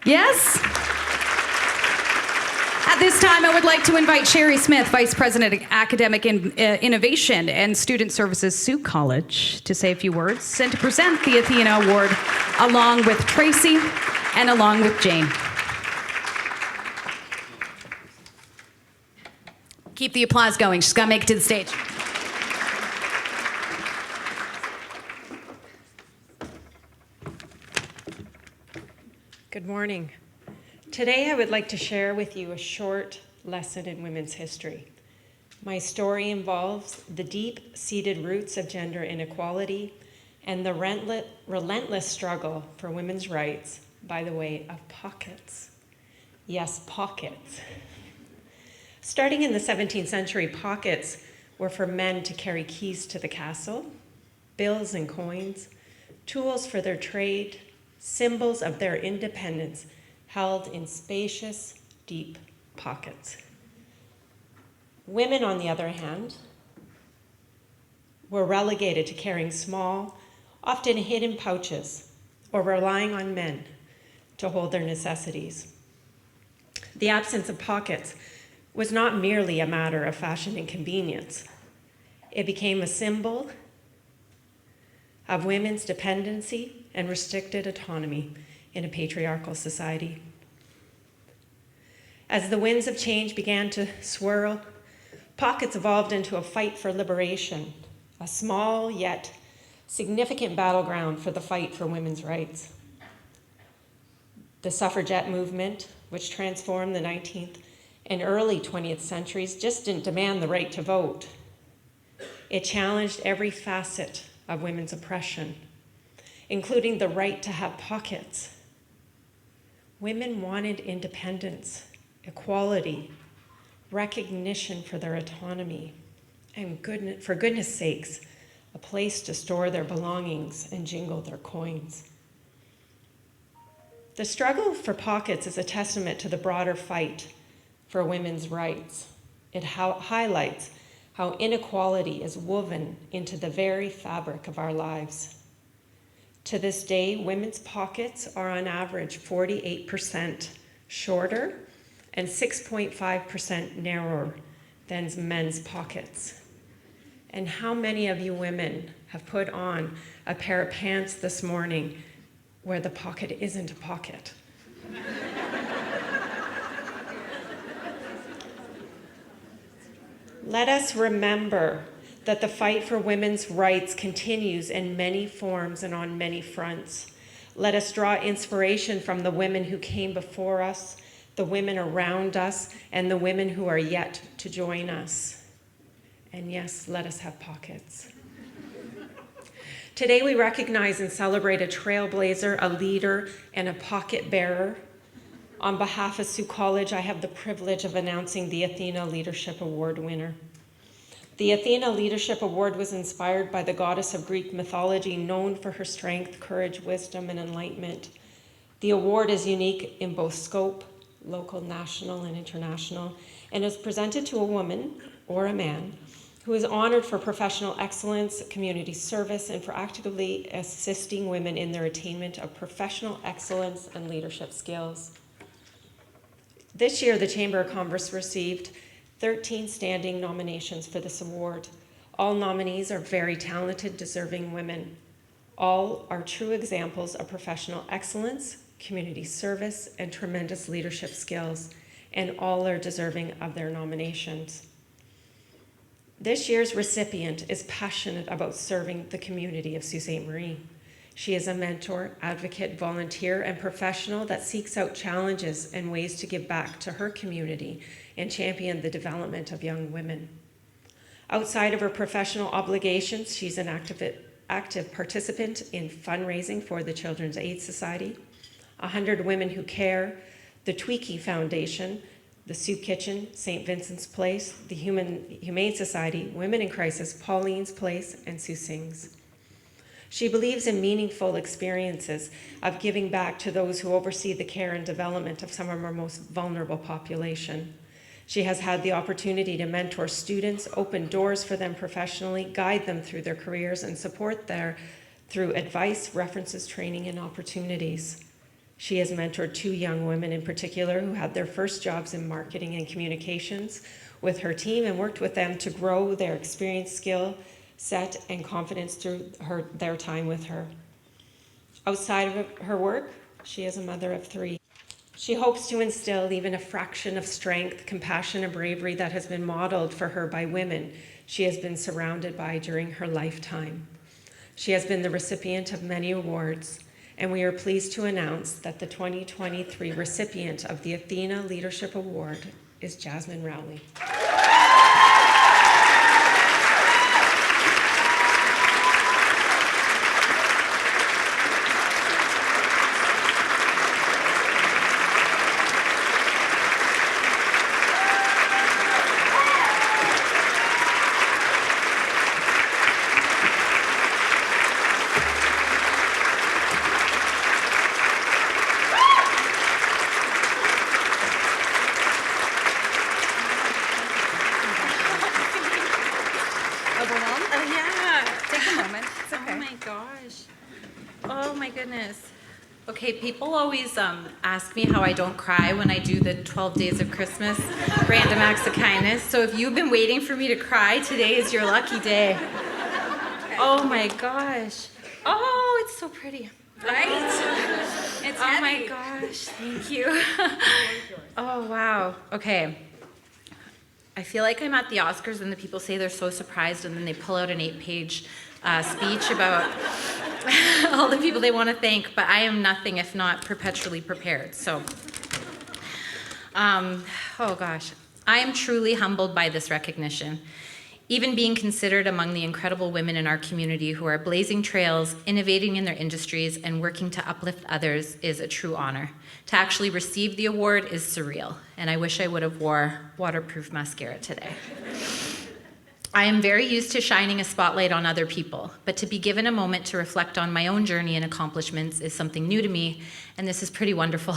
Yes? At this time, I would like to invite Sherry Smith, Vice President of Academic Innovation and Student Services, Sault College, to say a few words and to present the Athena Award along with Traci and along with Jane. Keep the applause going. She's got to make it to the stage. Good morning. Today I would like to share with you a short lesson in women's history. My story involves the deep-seated roots of gender inequality and the relentless struggle for women's rights by the way of pockets. Yes, pockets. Starting in the 17th century, pockets were for men to carry keys to the castle, bills and coins, tools for their trade, symbols of their independence held in spacious, deep pockets. Women, on the other hand, were relegated to carrying small, often hidden pouches, or relying on men to hold their necessities. The absence of pockets was not merely a matter of fashion and convenience. It became a symbol of women's dependency and restricted autonomy in a patriarchal society. As the winds of change began to swirl, pockets evolved into a fight for liberation, a small yet significant battleground for the fight for women's rights. The suffragette movement, which transformed the 19th and early 20th centuries, just didn't demand the right to vote. It challenged every facet of women's oppression, including the right to have pockets. Women wanted independence, equality, recognition for their autonomy, and for goodness sakes, a place to store their belongings and jingle their coins. The struggle for pockets is a testament to the broader fight for women's rights. It highlights how inequality is woven into the very fabric of our lives. To this day, women's pockets are on average 48% shorter and 6.5% narrower than men's pockets. And how many of you women have put on a pair of pants this morning where the pocket isn't a pocket? Let us remember that the fight for women's rights continues in many forms and on many fronts. Let us draw inspiration from the women who came before us, the women around us, and the women who are yet to join us. And yes, let us have pockets. Today we recognize and celebrate a trailblazer, a leader, and a pocket bearer On behalf of Sault College, I have the privilege of announcing the Athena Leadership Award winner. The Athena Leadership Award was inspired by the goddess of Greek mythology, known for her strength, courage, wisdom, and enlightenment. The award is unique in both scope, local, national, and international, and is presented to a woman or a man who is honored for professional excellence, community service, and for actively assisting women in their attainment of professional excellence and leadership skills. This year, the Chamber of Commerce received 13 standing nominations for this award. All nominees are very talented, deserving women. All are true examples of professional excellence, community service, and tremendous leadership skills, and all are deserving of their nominations. This year's recipient is passionate about serving the community of Sault Ste. Marie. She is a mentor, advocate, volunteer, and professional that seeks out challenges and ways to give back to her community and champion the development of young women. Outside of her professional obligations, she's an active participant in fundraising for the Children's Aid Society, 100 Women Who Care, the Tweaky Foundation, the Soup Kitchen, St. Vincent's Place, the Humane Society, Women in Crisis, Pauline's Place, and Sault Sings. She believes in meaningful experiences of giving back to those who oversee the care and development of some of our most vulnerable population. She has had the opportunity to mentor students, open doors for them professionally, guide them through their careers, and support them through advice, references, training, and opportunities. She has mentored 2 young women in particular who had their first jobs in marketing and communications with her team and worked with them to grow their experience, skill set, and confidence through their time with her. Outside of her work, she is a mother of 3. She hopes to instill even a fraction of strength, compassion, and bravery that has been modeled for her by women she has been surrounded by during her lifetime. She has been the recipient of many awards, and we are pleased to announce that the 2023 recipient of the Athena Leadership Award is Jasmine Rowley. Okay, people always ask me how I don't cry when I do the 12 Days of Christmas Random Acts of Kindness. So if you've been waiting for me to cry, today is your lucky day. Oh my gosh. Oh, it's so pretty. Right? It's oh my gosh, thank you. Oh, wow. Okay. I feel like I'm at the Oscars and the people say they're so surprised and then they pull out an 8-page speech about all the people they want to thank, but I am nothing if not perpetually prepared. So, oh gosh, I am truly humbled by this recognition. Even being considered among the incredible women in our community who are blazing trails, innovating in their industries, and working to uplift others is a true honor. To actually receive the award is surreal, and I wish I would have wore waterproof mascara today. I am very used to shining a spotlight on other people, but to be given a moment to reflect on my own journey and accomplishments is something new to me, and this is pretty wonderful.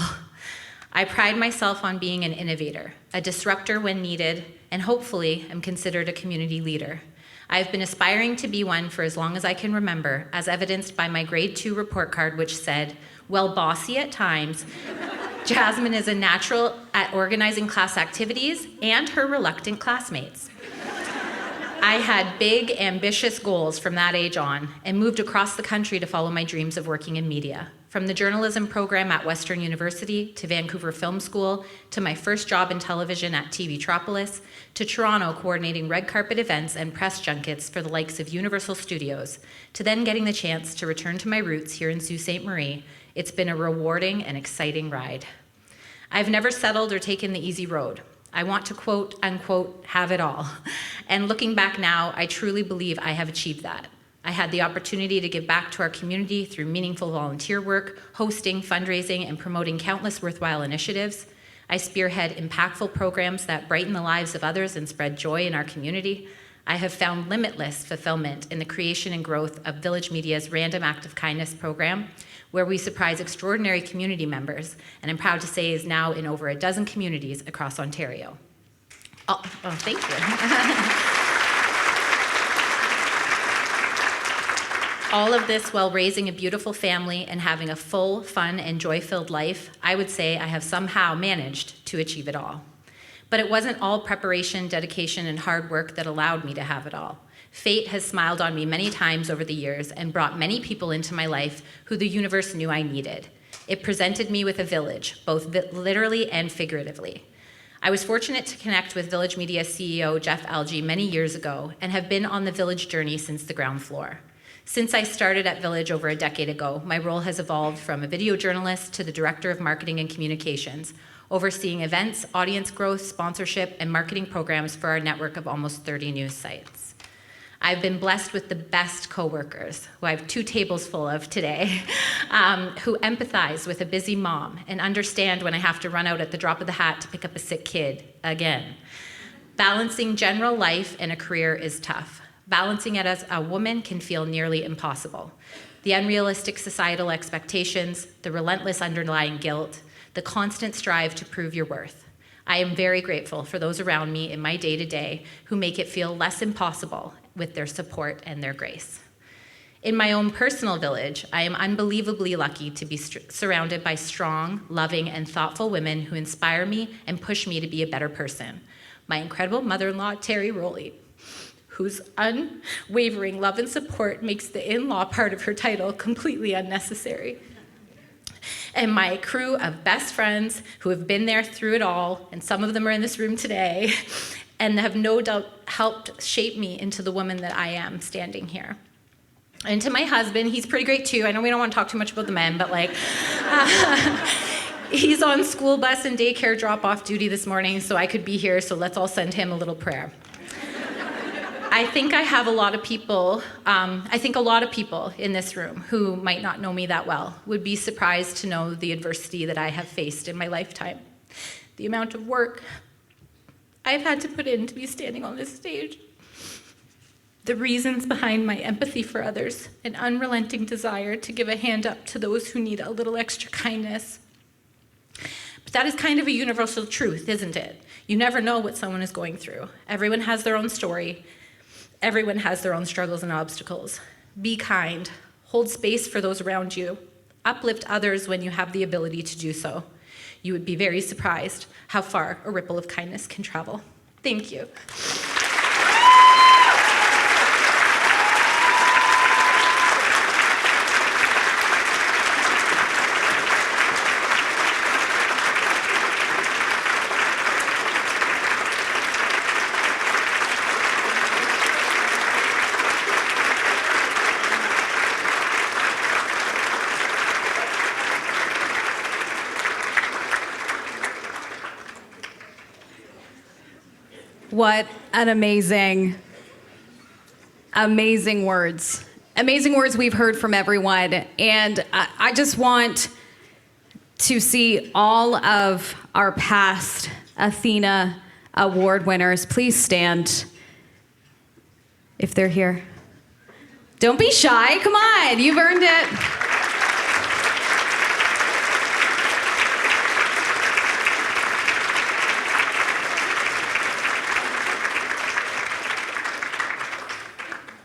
I pride myself on being an innovator, a disruptor when needed, and hopefully am considered a community leader. I've been aspiring to be one for as long as I can remember, as evidenced by my grade 2 report card, which said, "Well, bossy at times, Jasmine is a natural at organizing class activities and her reluctant classmates." I had big, ambitious goals from that age on and moved across the country to follow my dreams of working in media. From the journalism program at Western University to Vancouver Film School to my first job in television at TVtropolis to Toronto coordinating red carpet events and press junkets for the likes of Universal Studios to then getting the chance to return to my roots here in Sault Ste. Marie, it's been a rewarding and exciting ride. I've never settled or taken the easy road. I want to quote, unquote, have it all. And looking back now, I truly believe I have achieved that. I had the opportunity to give back to our community through meaningful volunteer work, hosting, fundraising, and promoting countless worthwhile initiatives. I spearhead impactful programs that brighten the lives of others and spread joy in our community. I have found limitless fulfillment in the creation and growth of Village Media's Random Act of Kindness program, where we surprise extraordinary community members, and I'm proud to say is now in over a dozen communities across Ontario. Oh, thank you. All of this while raising a beautiful family and having a full, fun, and joy-filled life. I would say I have somehow managed to achieve it all. But it wasn't all preparation, dedication, and hard work that allowed me to have it all. Fate has smiled on me many times over the years and brought many people into my life who the universe knew I needed. It presented me with a village, both literally and figuratively. I was fortunate to connect with Village Media CEO Jeff Algie many years ago and have been on the Village journey since the ground floor. Since I started at Village over a decade ago, my role has evolved from a video journalist to the Director of Marketing and Communications, overseeing events, audience growth, sponsorship, and marketing programs for our network of almost 30 news sites. I've been blessed with the best coworkers, who I have 2 tables full of today, who empathize with a busy mom and understand when I have to run out at the drop of the hat to pick up a sick kid again. Balancing general life and a career is tough. Balancing it as a woman can feel nearly impossible. The unrealistic societal expectations, the relentless underlying guilt, the constant strive to prove your worth. I am very grateful for those around me in my day-to-day who make it feel less impossible with their support and their grace. In my own personal village, I am unbelievably lucky to be surrounded by strong, loving, and thoughtful women who inspire me and push me to be a better person. My incredible mother-in-law, Terry Rowley, whose unwavering love and support makes the in-law part of her title completely unnecessary. And my crew of best friends who have been there through it all, and some of them are in this room today, and have no doubt helped shape me into the woman that I am standing here. And to my husband, he's pretty great too. I know we don't want to talk too much about the men, but he's on school bus and daycare drop-off duty this morning, so I could be here, so let's all send him a little prayer. I think I have a lot of people in this room who might not know me that well would be surprised to know the adversity that I have faced in my lifetime. The amount of work I've had to put in to be standing on this stage. The reasons behind my empathy for others, an unrelenting desire to give a hand up to those who need a little extra kindness. But that is kind of a universal truth, isn't it? You never know what someone is going through. Everyone has their own story. Everyone has their own struggles and obstacles. Be kind. Hold space for those around you. Uplift others when you have the ability to do so. You would be very surprised how far a ripple of kindness can travel. Thank you. What an amazing words. Amazing words we've heard from everyone. And I just want to see all of our past Athena Award winners. Please stand if they're here. Don't be shy. Come on. You've earned it.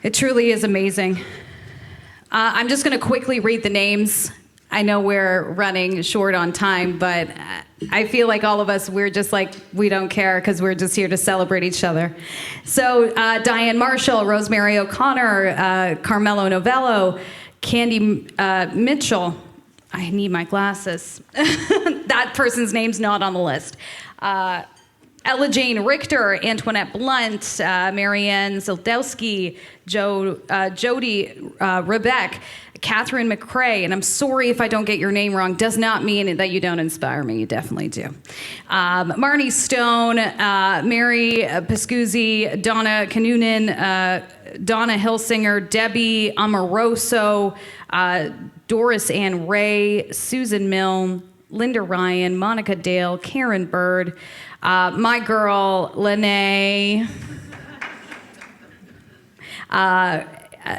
It truly is amazing. I'm just going to quickly read the names. I know we're running short on time, but I feel like all of us, we're just like, we don't care because we're just here to celebrate each other. So Diane Marshall, Rosemary O'Connor, Carmelo Novello, Candy Mitchell. I need my glasses. That person's name's not on the list. Ella Jane Richter, Antoinette Blunt, Marianne Zildowski, Jody Rebeck, Catherine McCrae, and I'm sorry if I don't get your name wrong, does not mean that you don't inspire me, you definitely do. Marnie Stone, Mary Pascuzzi, Donna Kanunin, Donna Hilsinger, Debbie Amoroso, Doris Ann Ray, Susan Milne, Linda Ryan, Monica Dale, Karen Bird, my girl, Lene.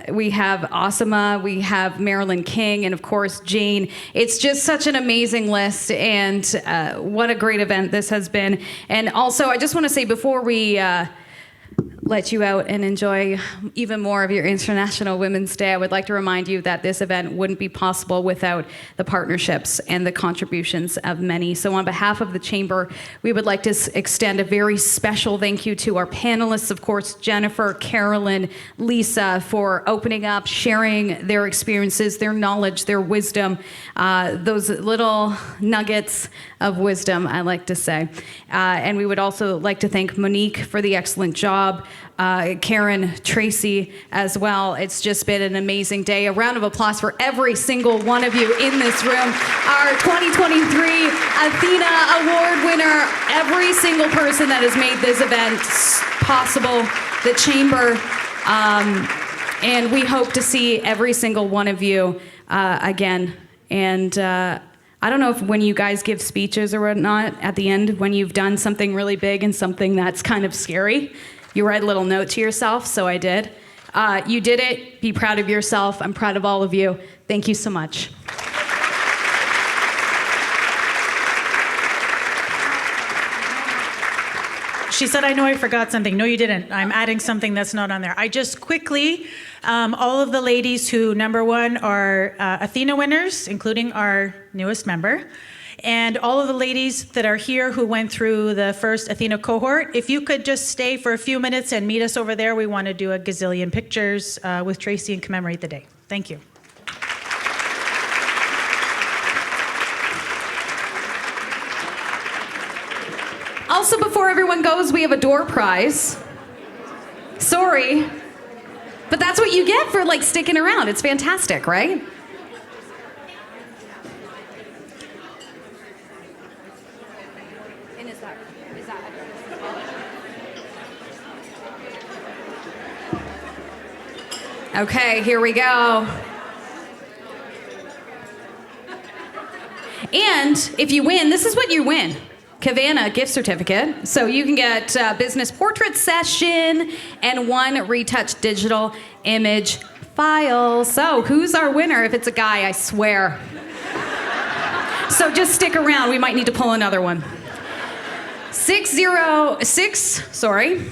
We have Asama, we have Marilyn King, and of course, Jane. It's just such an amazing list, and what a great event this has been. And also, I just want to say before we let you out and enjoy even more of your International Women's Day, I would like to remind you that this event wouldn't be possible without the partnerships and the contributions of many. So on behalf of the Chamber, we would like to extend a very special thank you to our panelists, of course, Jennifer, Carolyn, Lisa, for opening up, sharing their experiences, their knowledge, their wisdom, those little nuggets of wisdom, I like to say. And we would also like to thank Monique for the excellent job, Karen, Traci as well. It's just been an amazing day. A round of applause for every single one of you in this room. Our 2023 Athena Award winner, every single person that has made this event possible, the Chamber, and we hope to see every single one of you again. And I don't know if when you guys give speeches or whatnot at the end, when you've done something really big and something that's kind of scary, you write a little note to yourself, so I did. You did it. Be proud of yourself. I'm proud of all of you. Thank you so much. She said, I know I forgot something. No, you didn't. I'm adding something that's not on there. I just quickly, all of the ladies who, number one, are Athena winners, including our newest member, and all of the ladies that are here who went through the first Athena cohort, if you could just stay for a few minutes and meet us over there, we want to do a gazillion pictures with Traci and commemorate the day. Thank you. Also, before everyone goes, we have a door prize. Sorry, but that's what you get for like sticking around. It's fantastic, right? Okay, here we go. And if you win, this is what you win. Cavanna gift certificate. So you can get a business portrait session and one retouched digital image file. So who's our winner? If it's a guy, I swear. So just stick around. We might need to pull another one. 606, sorry.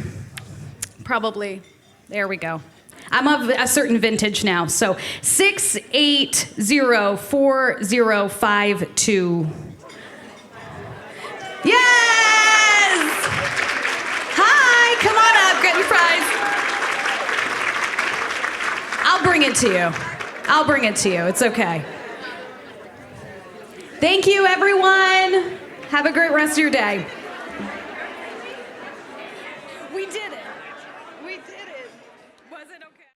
Probably, there we go. I'm of a certain vintage now. So 6804052. Yes! Hi, come on up, get your prize. I'll bring it to you. I'll bring it to you, it's okay. Thank you, everyone. Have a great rest of your day.